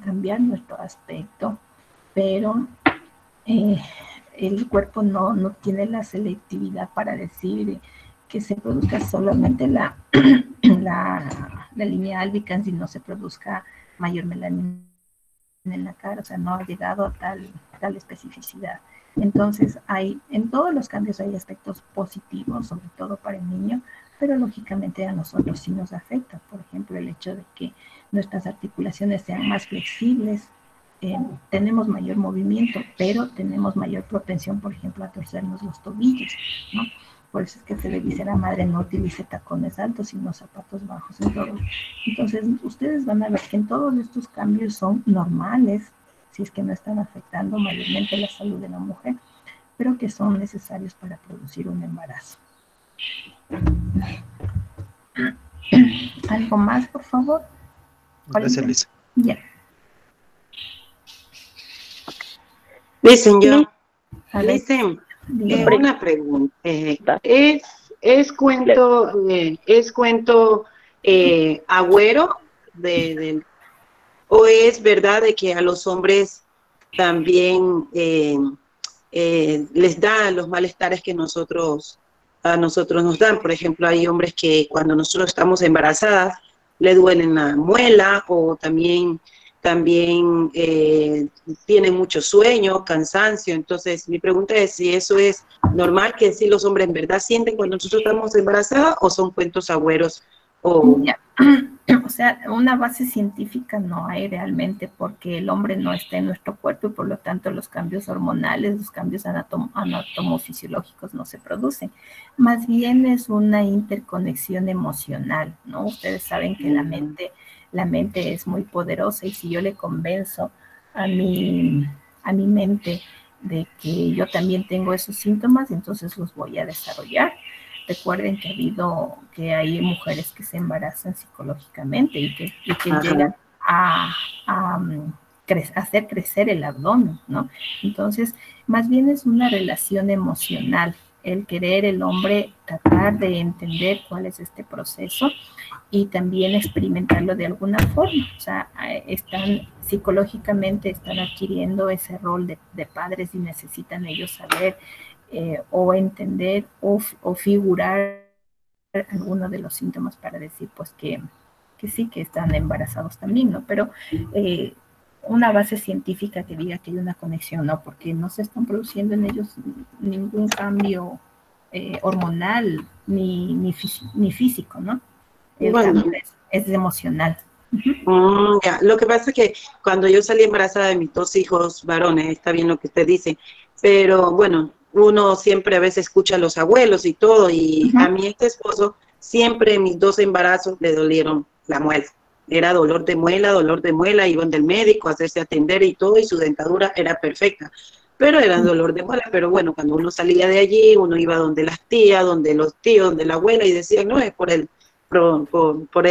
cambiar nuestro aspecto, pero el cuerpo no tiene la selectividad para decir que se produzca solamente la línea albicans y no se produzca mayor melanina en la cara, o sea, no ha llegado a tal especificidad. Entonces, en todos los cambios hay aspectos positivos, sobre todo para el niño, pero lógicamente a nosotros sí nos afecta. Por ejemplo, el hecho de que nuestras articulaciones sean más flexibles, tenemos mayor movimiento, pero tenemos mayor propensión, por ejemplo, a torcernos los tobillos, ¿no? Por eso es que se le dice a la madre no utilice tacones altos, sino zapatos bajos en todo. Entonces, ustedes van a ver que en todos estos cambios son normales, si es que no están afectando mayormente la salud de la mujer, pero que son necesarios para producir un embarazo. ¿Algo más, por favor? Gracias, Lisa. Ya. Dicen yo. Dicen, una pregunta. ¿Es cuento agüero o es verdad de que a los hombres también les da los malestares que a nosotros nos dan? Por ejemplo, hay hombres que cuando nosotros estamos embarazadas le duelen la muela o también tienen mucho sueño, cansancio. Entonces, mi pregunta es si eso es normal, que si los hombres en verdad sienten cuando nosotros estamos embarazadas o son cuentos agüeros. O sea, una base científica no hay realmente porque el hombre no está en nuestro cuerpo y por lo tanto los cambios hormonales, los cambios anatomofisiológicos no se producen. Más bien es una interconexión emocional, ¿no? Ustedes saben que la mente es muy poderosa y si yo le convenzo a mi mente de que yo también tengo esos síntomas, entonces los voy a desarrollar. Recuerden que hay mujeres que se embarazan psicológicamente y que hacer crecer el abdomen, ¿no? Entonces, más bien es una relación emocional, el querer el hombre tratar de entender cuál es este proceso y también experimentarlo de alguna forma. O sea, psicológicamente están adquiriendo ese rol de padres y necesitan ellos saber o entender o figurar alguno de los síntomas para decir pues que sí, que están embarazados también, ¿no? Pero una base científica que diga que hay una conexión, ¿no? Porque no se están produciendo en ellos ningún cambio hormonal ni físico, ¿no? El cambio es emocional. Ya. Lo que pasa es que cuando yo salí embarazada de mis 2 hijos varones, está bien lo que usted dice, pero bueno, uno siempre a veces escucha a los abuelos y todo, y a mi esposo siempre en mis 2 embarazos le dolieron la muela. Era dolor de muela, iban del médico a hacerse atender y todo, y su dentadura era perfecta, pero era dolor de muela. Pero bueno, cuando uno salía de allí, uno iba donde las tías, donde los tíos, donde la abuela, y decían, no, es por el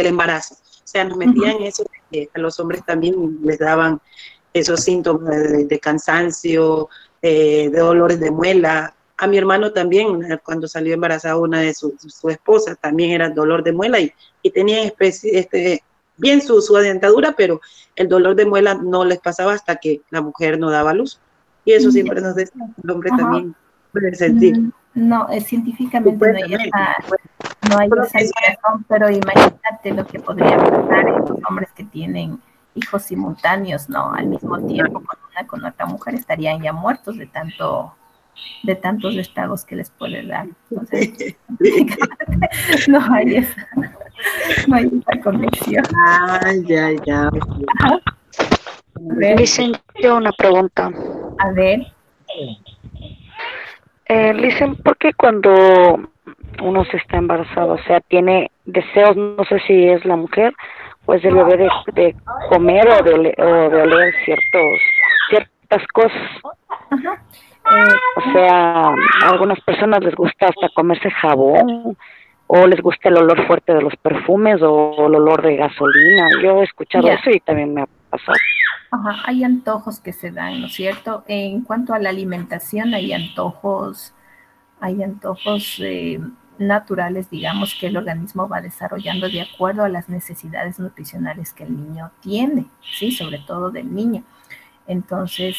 embarazo. O sea, nos metían eso, de que a los hombres también les daban esos síntomas de cansancio, de dolores de muela. A mi hermano también, cuando salió embarazada una de su esposa, también era dolor de muela, y tenía bien su dentadura, pero el dolor de muela no les pasaba hasta que la mujer no daba luz. Y eso siempre nos decía, el hombre también puede sentir. No, científicamente no hay esa razón, pero imagínate lo que podría pasar en los hombres que tienen hijos simultáneos, ¿no? Al mismo tiempo con otra mujer, estarían ya muertos de tantos estragos que les puede dar. Entonces, no hay esa conexión. Ya. Dicen yo una pregunta. A ver. Dicen, ¿por qué cuando uno se está embarazado, o sea, tiene deseos, no sé si es la mujer o es el bebé de comer o de oler ciertas cosas? O sea, a algunas personas les gusta hasta comerse jabón, o les gusta el olor fuerte de los perfumes, o el olor de gasolina. Yo he escuchado eso y también me ha pasado. Hay antojos que se dan, ¿no es cierto? En cuanto a la alimentación, hay antojos naturales, digamos, que el organismo va desarrollando de acuerdo a las necesidades nutricionales que el niño tiene, ¿sí? Sobre todo del niño. Entonces,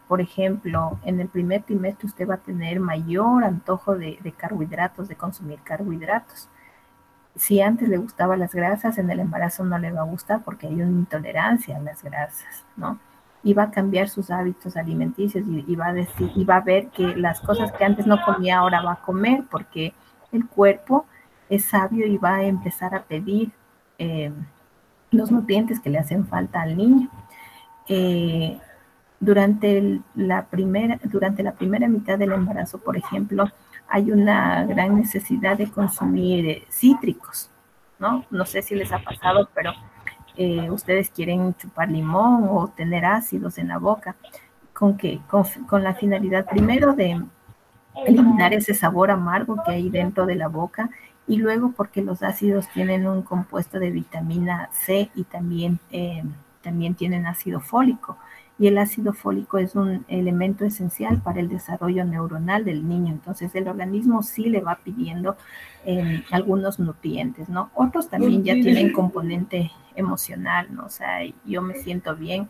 por ejemplo, en el primer trimestre usted va a tener mayor antojo de carbohidratos, de consumir carbohidratos. Si antes le gustaban las grasas, en el embarazo no le va a gustar porque hay una intolerancia a las grasas, ¿no? Y va a cambiar sus hábitos alimenticios y va a ver que las cosas que antes no comía ahora va a comer porque el cuerpo es sabio y va a empezar a pedir los nutrientes que le hacen falta al niño. Durante la primera mitad del embarazo, por ejemplo, hay una gran necesidad de consumir cítricos, ¿no? No sé si les ha pasado, pero ustedes quieren chupar limón o tener ácidos en la boca, con la finalidad primero de eliminar ese sabor amargo que hay dentro de la boca, y luego porque los ácidos tienen un compuesto de vitamina C y también tienen ácido fólico. Y el ácido fólico es un elemento esencial para el desarrollo neuronal del niño. Entonces, el organismo sí le va pidiendo algunos nutrientes, ¿no? Otros también ya tienen componente emocional, ¿no? O sea, yo me siento bien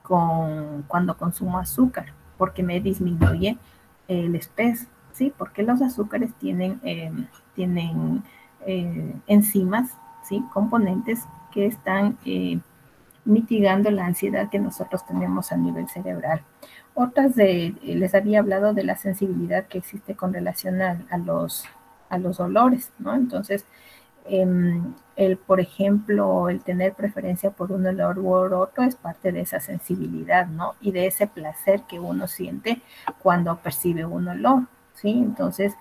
cuando consumo azúcar, porque me disminuye el estrés, ¿sí? Porque los azúcares tienen enzimas, ¿sí? Componentes que están mitigando la ansiedad que nosotros tenemos a nivel cerebral. Les había hablado de la sensibilidad que existe con relación a los olores, ¿no? Entonces, por ejemplo, el tener preferencia por un olor u otro es parte de esa sensibilidad, ¿no? Y de ese placer que uno siente cuando percibe un olor, ¿sí? Entonces,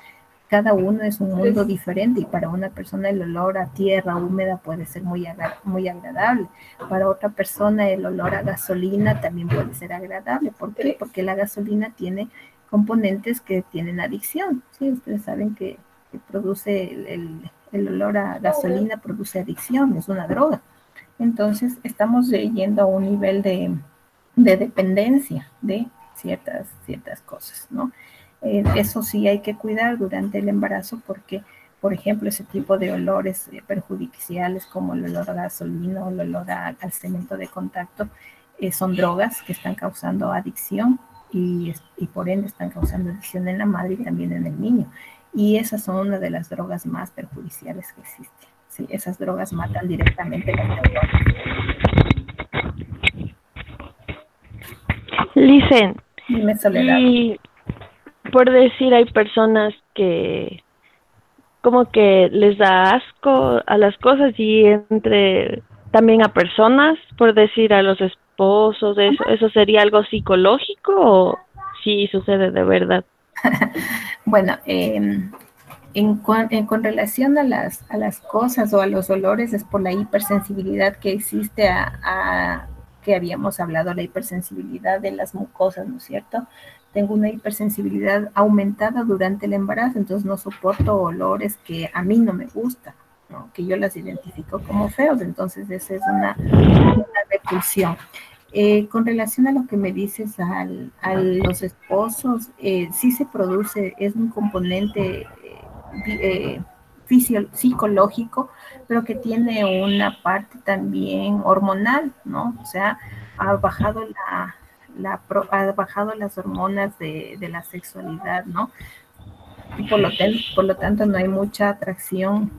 cada uno es un mundo diferente y para una persona el olor a tierra húmeda puede ser muy agradable. Para otra persona el olor a gasolina también puede ser agradable. ¿Por qué? Porque la gasolina tiene componentes que tienen adicción, ¿sí? Ustedes saben que produce el olor a gasolina, produce adicción, es una droga. Entonces estamos yendo a un nivel de dependencia de ciertas cosas, ¿no? Eso sí hay que cuidar durante el embarazo porque, por ejemplo, ese tipo de olores perjudiciales como el olor a gasolina o el olor al cemento de contacto son drogas que están causando adicción y por ende están causando adicción en la madre y también en el niño. Y esas son una de las drogas más perjudiciales que existen. Sí, esas drogas matan directamente las neuronas. Licen, dime, Soledad. Y por decir, hay personas que como que les da asco a las cosas y entre también a personas, por decir, a los esposos, ¿eso sería algo psicológico o sí sucede de verdad? Bueno, con relación a las cosas o a los olores es por la hipersensibilidad que existe que habíamos hablado, la hipersensibilidad de las mucosas, ¿no es cierto? Tengo una hipersensibilidad aumentada durante el embarazo, entonces no soporto olores que a mí no me gustan, ¿no? Que yo las identifico como feos, entonces esa es una repulsión. Con relación a lo que me dices a los esposos, sí se produce, es un componente psicológico, pero que tiene una parte también hormonal, ¿no? O sea, ha bajado ha bajado las hormonas de la sexualidad, ¿no? Y por lo tanto no hay mucha atracción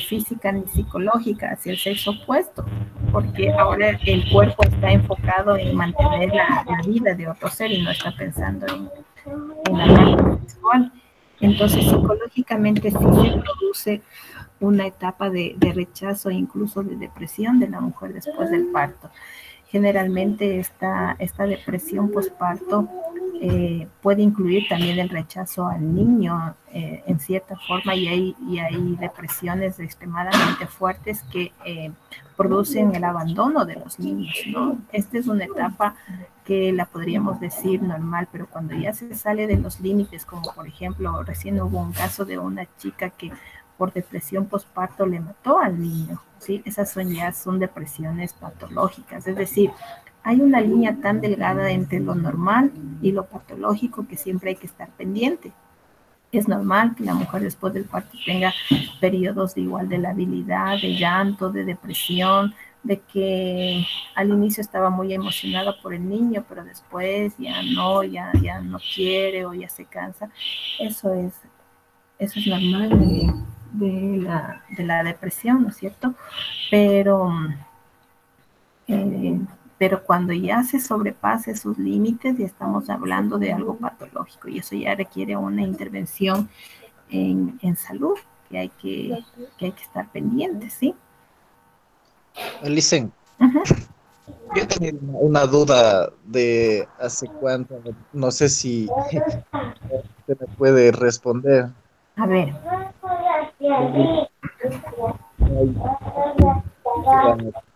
física ni psicológica hacia el sexo opuesto, porque ahora el cuerpo está enfocado en mantener la vida de otro ser y no está pensando en la parte sexual. Entonces psicológicamente sí se produce una etapa de rechazo e incluso de depresión de la mujer después del parto. Generalmente esta depresión postparto puede incluir también el rechazo al niño en cierta forma y hay depresiones extremadamente fuertes que producen el abandono de los niños, ¿no? Esta es una etapa que la podríamos decir normal, pero cuando ya se sale de los límites, como por ejemplo recién hubo un caso de una chica que por depresión postparto le mató al niño, ¿sí? Esas son depresiones patológicas, es decir, hay una línea tan delgada entre lo normal y lo patológico que siempre hay que estar pendiente. Es normal que la mujer después del parto tenga periodos de igual de labilidad, de llanto, de depresión, de que al inicio estaba muy emocionada por el niño, pero después ya no quiere o ya se cansa. Eso es normal de la depresión, ¿no es cierto? Pero cuando ya se sobrepase sus límites, ya estamos hablando de algo patológico y eso ya requiere una intervención en salud que hay que estar pendientes, ¿sí? Licen, yo tenía una duda de hace cuánto, no sé si usted me puede responder. A ver.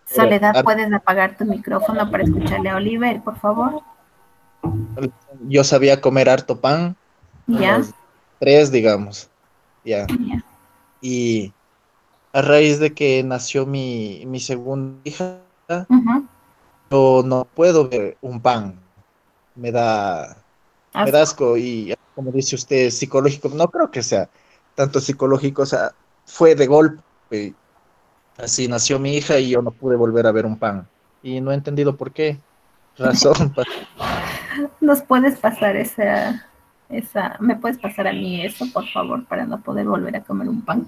Soledad, ¿puedes apagar tu micrófono para escucharle a Oliver, por favor? Yo sabía comer harto pan. Ya. 3, digamos. Ya. Y a raíz de que nació mi segunda hija, yo no puedo ver un pan. Me da asco y, como dice usted, psicológico. No creo que sea tanto psicológico, o sea, fue de golpe. Así nació mi hija y yo no pude volver a ver un pan. Y no he entendido por qué razón. ¿Nos puedes pasar me puedes pasar a mí eso, por favor, para no poder volver a comer un pan?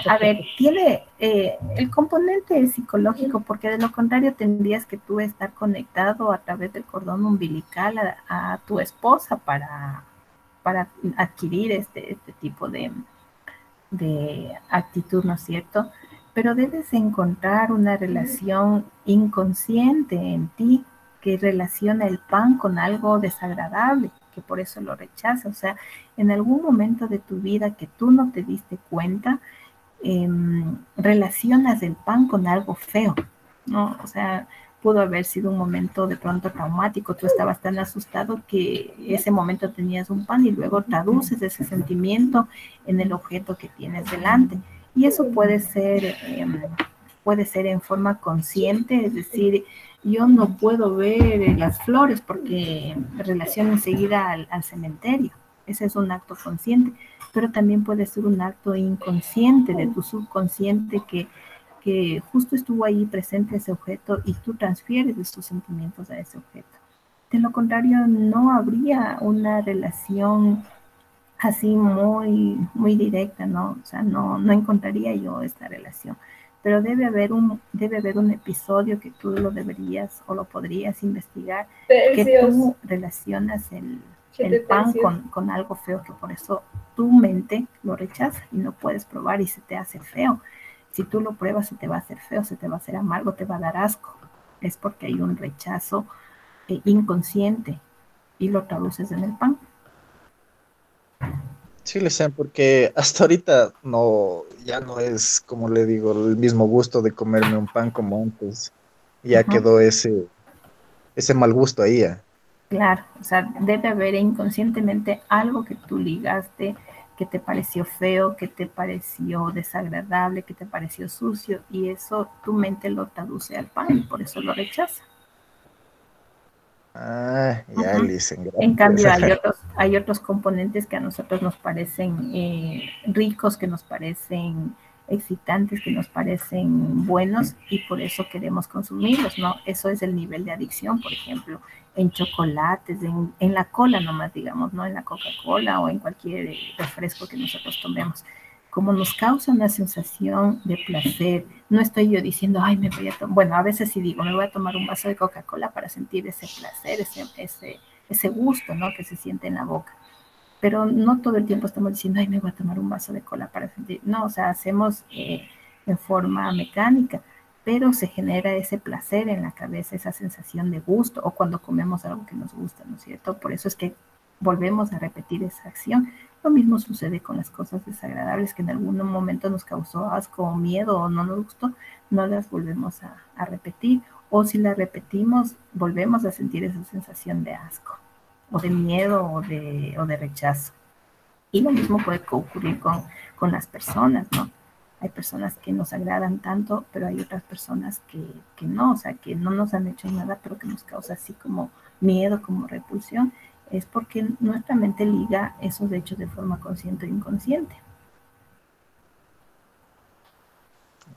A ver, tiene el componente psicológico, porque de lo contrario tendrías que tú estar conectado a través del cordón umbilical a tu esposa para adquirir este tipo de actitud, ¿no es cierto? Pero debes encontrar una relación inconsciente en ti que relaciona el pan con algo desagradable, que por eso lo rechaza. O sea, en algún momento de tu vida que tú no te diste cuenta, relacionas el pan con algo feo, ¿no? O sea, pudo haber sido un momento de pronto traumático, tú estabas tan asustado que ese momento tenías un pan y luego traduces ese sentimiento en el objeto que tienes delante. Y eso puede ser puede ser en forma consciente, es decir, yo no puedo ver las flores porque relaciono enseguida al cementerio. Ese es un acto consciente, pero también puede ser un acto inconsciente de tu subconsciente que justo estuvo ahí presente ese objeto y tú transfieres estos sentimientos a ese objeto. De lo contrario, no habría una relación así muy directa, ¿no? O sea, no encontraría yo esta relación. Pero debe haber un episodio que tú lo deberías o lo podrías investigar, que tú relacionas el pan con algo feo, que por eso tu mente lo rechaza y no puedes probar y se te hace feo. Si tú lo pruebas, se te va a hacer feo, se te va a hacer amargo, te va a dar asco. Es porque hay un rechazo inconsciente y lo traduces en el pan. Sí, le sé, porque hasta ahorita ya no es, como le digo, el mismo gusto de comerme un pan como antes. Ya quedó ese mal gusto ahí. Claro, o sea, debe haber inconscientemente algo que tú ligaste, que te pareció feo, que te pareció desagradable, que te pareció sucio, y eso tu mente lo traduce al pan y por eso lo rechaza. Ah, ya, Listen, gracias. En cambio, hay otros componentes que a nosotros nos parecen ricos, que nos parecen excitantes, que nos parecen buenos y por eso queremos consumirlos, ¿no? Eso es el nivel de adicción, por ejemplo, en chocolates, en la cola nomás, digamos, ¿no? En la Coca-Cola o en cualquier refresco que nosotros tomemos. Como nos causa una sensación de placer, no estoy yo diciendo, ay, me voy a tomar, bueno, a veces sí digo, me voy a tomar un vaso de Coca-Cola para sentir ese placer, ese gusto, ¿no? Que se siente en la boca. Pero no todo el tiempo estamos diciendo, ay, me voy a tomar un vaso de cola para sentir, no, o sea, hacemos en forma mecánica, pero se genera ese placer en la cabeza, esa sensación de gusto, o cuando comemos algo que nos gusta, ¿no es cierto? Por eso es que volvemos a repetir esa acción. Lo mismo sucede con las cosas desagradables que en algún momento nos causó asco o miedo o no nos gustó, no las volvemos a repetir, o si las repetimos, volvemos a sentir esa sensación de asco, o de miedo, o de rechazo. Y lo mismo puede ocurrir con las personas, ¿no? Hay personas que nos agradan tanto, pero hay otras personas que no, o sea, que no nos han hecho nada, pero que nos causa así como miedo, como repulsión. Es porque nuestra mente liga esos hechos de forma consciente o inconsciente.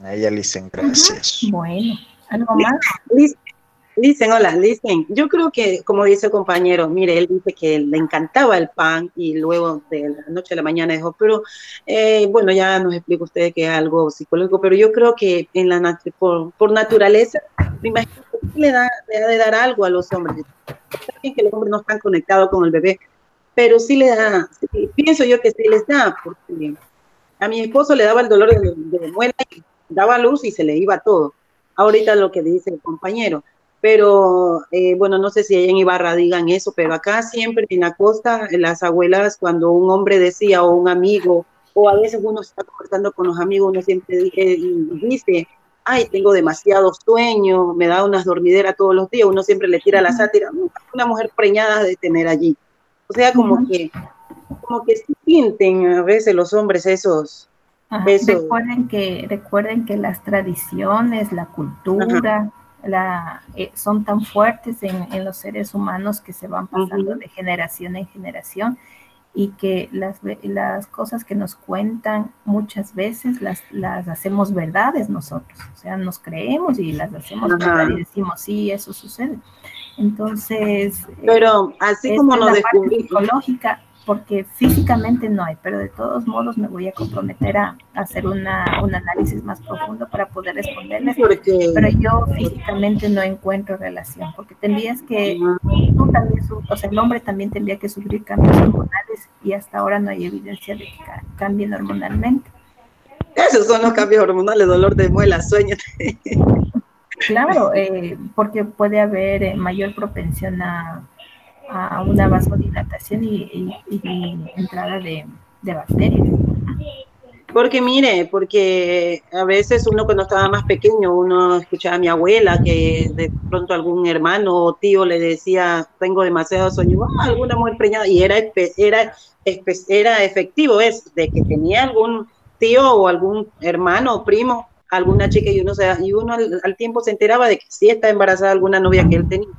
Ahí, Listen, gracias. Bueno, ¿algo más? Listen, hola, Listen. Yo creo que, como dice el compañero, mire, él dice que le encantaba el pan y luego de la noche a la mañana dejó, pero bueno, ya nos explica usted que es algo psicológico, pero yo creo que por naturaleza, me imagino que le ha de dar algo a los hombres. Que los hombres no están conectados con el bebé, pero sí le da, sí, pienso yo que sí les da, porque a mi esposo le daba el dolor de muela y daba luz y se le iba todo. Ahorita lo que dice el compañero, pero bueno, no sé si allá en Ibarra digan eso, pero acá siempre en la costa, las abuelas, cuando un hombre decía o un amigo, o a veces uno está conversando con los amigos, uno siempre dice, ay, tengo demasiado sueño, me da unas dormideras todos los días, uno siempre le tira la sátira, una mujer preñada de tener allí. O sea, como que sí sienten a veces los hombres esos. Recuerden que las tradiciones, la cultura, son tan fuertes en los seres humanos que se van pasando de generación en generación, y que las cosas que nos cuentan muchas veces las hacemos verdades nosotros, o sea, nos creemos y las hacemos verdad y decimos, sí, eso sucede. Entonces, pero así como lo descubrí psicológica, porque físicamente no hay, pero de todos modos me voy a comprometer a hacer un análisis más profundo para poder responderles, pero yo físicamente no encuentro relación, porque tendrías que, tú también, o sea, el hombre también tendría que sufrir cambios hormonales y hasta ahora no hay evidencia de que cambien hormonalmente. Esos son los cambios hormonales, dolor de muela, sueño. Claro, porque puede haber mayor propensión a una vasodilatación y entrada de bacterias. Porque mire, porque a veces uno cuando estaba más pequeño, uno escuchaba a mi abuela que de pronto algún hermano o tío le decía, tengo demasiado sueño, alguna mujer preñada, y era efectivo, es de que tenía algún tío o algún hermano o primo alguna chica y uno al tiempo se enteraba de que sí está embarazada alguna novia que él tenía,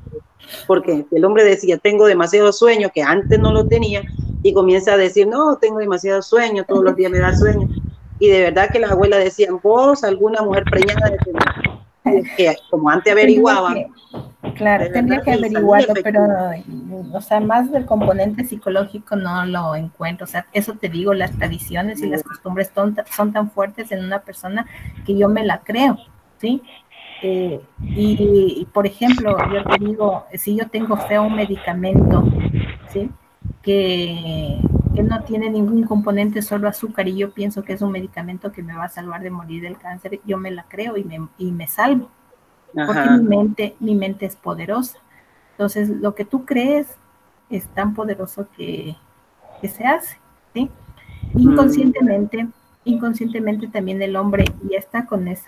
porque el hombre decía, tengo demasiado sueño, que antes no lo tenía, y comienza a decir, no, tengo demasiado sueño, todos los días me da sueño, y de verdad que las abuelas decían, vos, alguna mujer preñada de tener, que como antes averiguaban. Claro, tendría que averiguarlo, pero, o sea, más del componente psicológico no lo encuentro. O sea, eso te digo, las tradiciones y las costumbres son tan fuertes en una persona que yo me la creo, ¿sí? Y, por ejemplo, yo te digo, si yo tengo fe a un medicamento, ¿sí? Que no tiene ningún componente, solo azúcar, y yo pienso que es un medicamento que me va a salvar de morir del cáncer, yo me la creo y me salvo. Porque mi mente es poderosa. Entonces, lo que tú crees es tan poderoso que se hace, ¿sí? Inconscientemente también el hombre ya está con el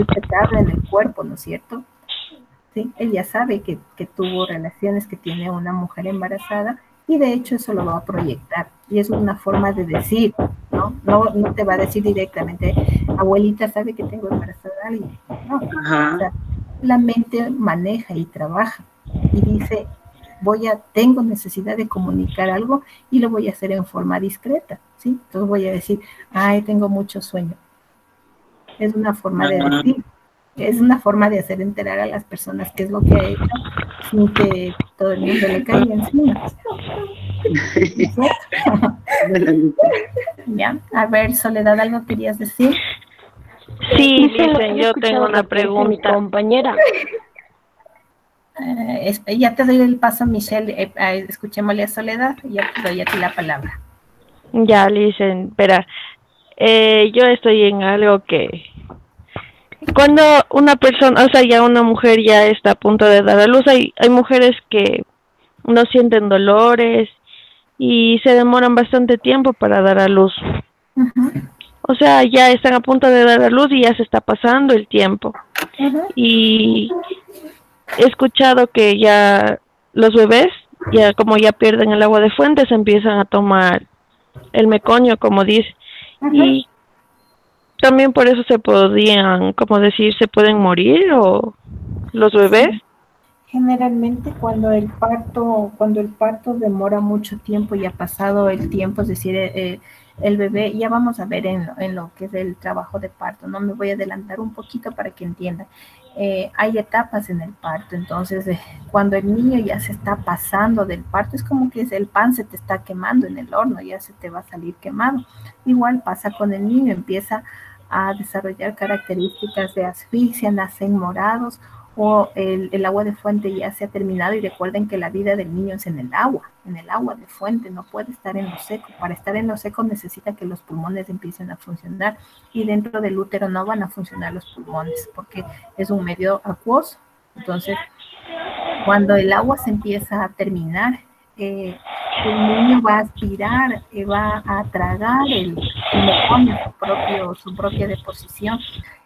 pecado en el cuerpo, ¿no es cierto? ¿Sí? Él ya sabe que tuvo relaciones, que tiene una mujer embarazada, y de hecho eso lo va a proyectar. Y es una forma de decir, ¿no? No te va a decir directamente, abuelita sabe que tengo embarazada a alguien. No. O sea, la mente maneja y trabaja y dice, tengo necesidad de comunicar algo y lo voy a hacer en forma discreta, ¿sí? Entonces voy a decir, ay, tengo mucho sueño. Es una forma de decir. Es una forma de hacer enterar a las personas qué es lo que ha hecho sin que todo el mundo le caiga encima. ¿Ya? A ver, Soledad, ¿algo querías decir? Sí, Lisa, yo tengo una pregunta. Compañera. Ya te doy el paso, Michelle. Escuchémosle a Soledad y ya te doy a ti la palabra. Ya, Lisa, espera. Yo estoy en algo que... Cuando una persona, o sea, ya una mujer ya está a punto de dar a luz, hay mujeres que no sienten dolores y se demoran bastante tiempo para dar a luz. O sea, ya están a punto de dar a luz y ya se está pasando el tiempo. Y he escuchado que ya los bebés, ya como ya pierden el agua de fuente, se empiezan a tomar el meconio, como dice. Y también por eso se podían, como decir, se pueden morir o los bebés. Generalmente cuando el parto demora mucho tiempo y ha pasado el tiempo, es decir, el bebé, ya vamos a ver en lo que es el trabajo de parto, no me voy a adelantar un poquito para que entiendan. Hay etapas en el parto, entonces cuando el niño ya se está pasando del parto, es como que el pan se te está quemando en el horno, ya se te va a salir quemado. Igual pasa con el niño, empieza a desarrollar características de asfixia, nacen morados, o el agua de fuente ya se ha terminado, y recuerden que la vida del niño es en el agua de fuente, no puede estar en lo seco. Para estar en lo seco necesita que los pulmones empiecen a funcionar, y dentro del útero no van a funcionar los pulmones porque es un medio acuoso. Entonces, cuando el agua se empieza a terminar, el niño va a aspirar, va a tragar el meconio, su propia deposición,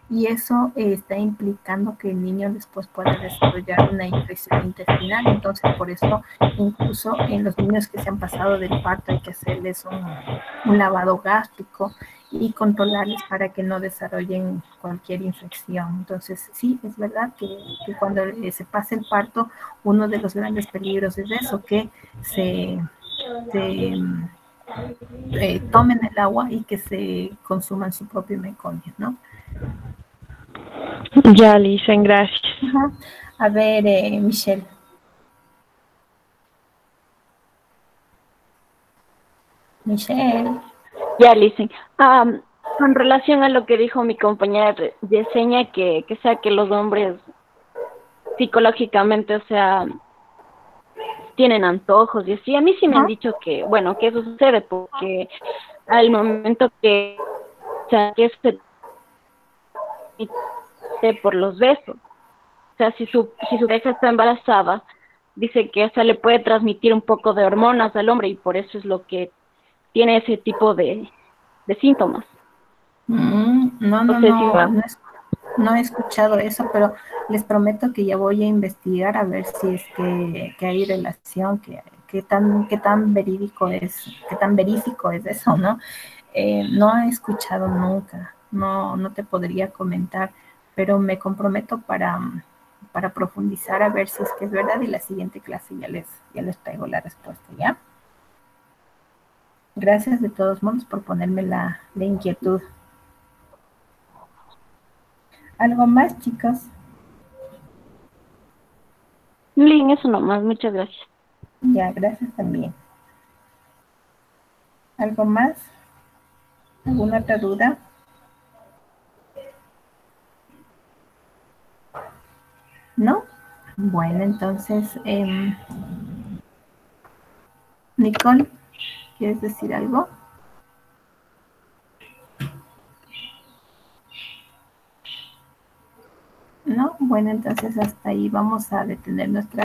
y eso está implicando que el niño después pueda desarrollar una infección intestinal. Entonces, por eso, incluso en los niños que se han pasado del parto, hay que hacerles un lavado gástrico y controlarles para que no desarrollen cualquier infección. Entonces, sí, es verdad que cuando se pasa el parto, uno de los grandes peligros es eso, que se tomen el agua y que se consuman su propio meconio, ¿no? Ya, Lisa, gracias. A ver, Michelle. Michelle. Ya, Lisa. Con relación a lo que dijo mi compañera Yesenia, que sea que los hombres psicológicamente, o sea, tienen antojos y así. A mí sí me han dicho que, bueno, que eso sucede porque al momento que, o sea, que se por los besos, o sea, si su pareja está embarazada, dice que hasta le puede transmitir un poco de hormonas al hombre, y por eso es lo que tiene ese tipo de síntomas. No he escuchado eso, pero les prometo que ya voy a investigar a ver si es que hay relación, qué tan verídico es, qué tan verífico es eso, ¿no? No he escuchado nunca no te podría comentar, pero me comprometo para profundizar a ver si es que es verdad y la siguiente clase ya les traigo la respuesta, ¿ya? Gracias de todos modos por ponerme la inquietud. ¿Algo más, chicos? Lin, eso nomás, muchas gracias. Ya, gracias también. ¿Algo más? ¿Alguna otra duda? ¿No? Bueno, entonces, Nicole, ¿quieres decir algo? ¿No? Bueno, entonces hasta ahí vamos a detener nuestra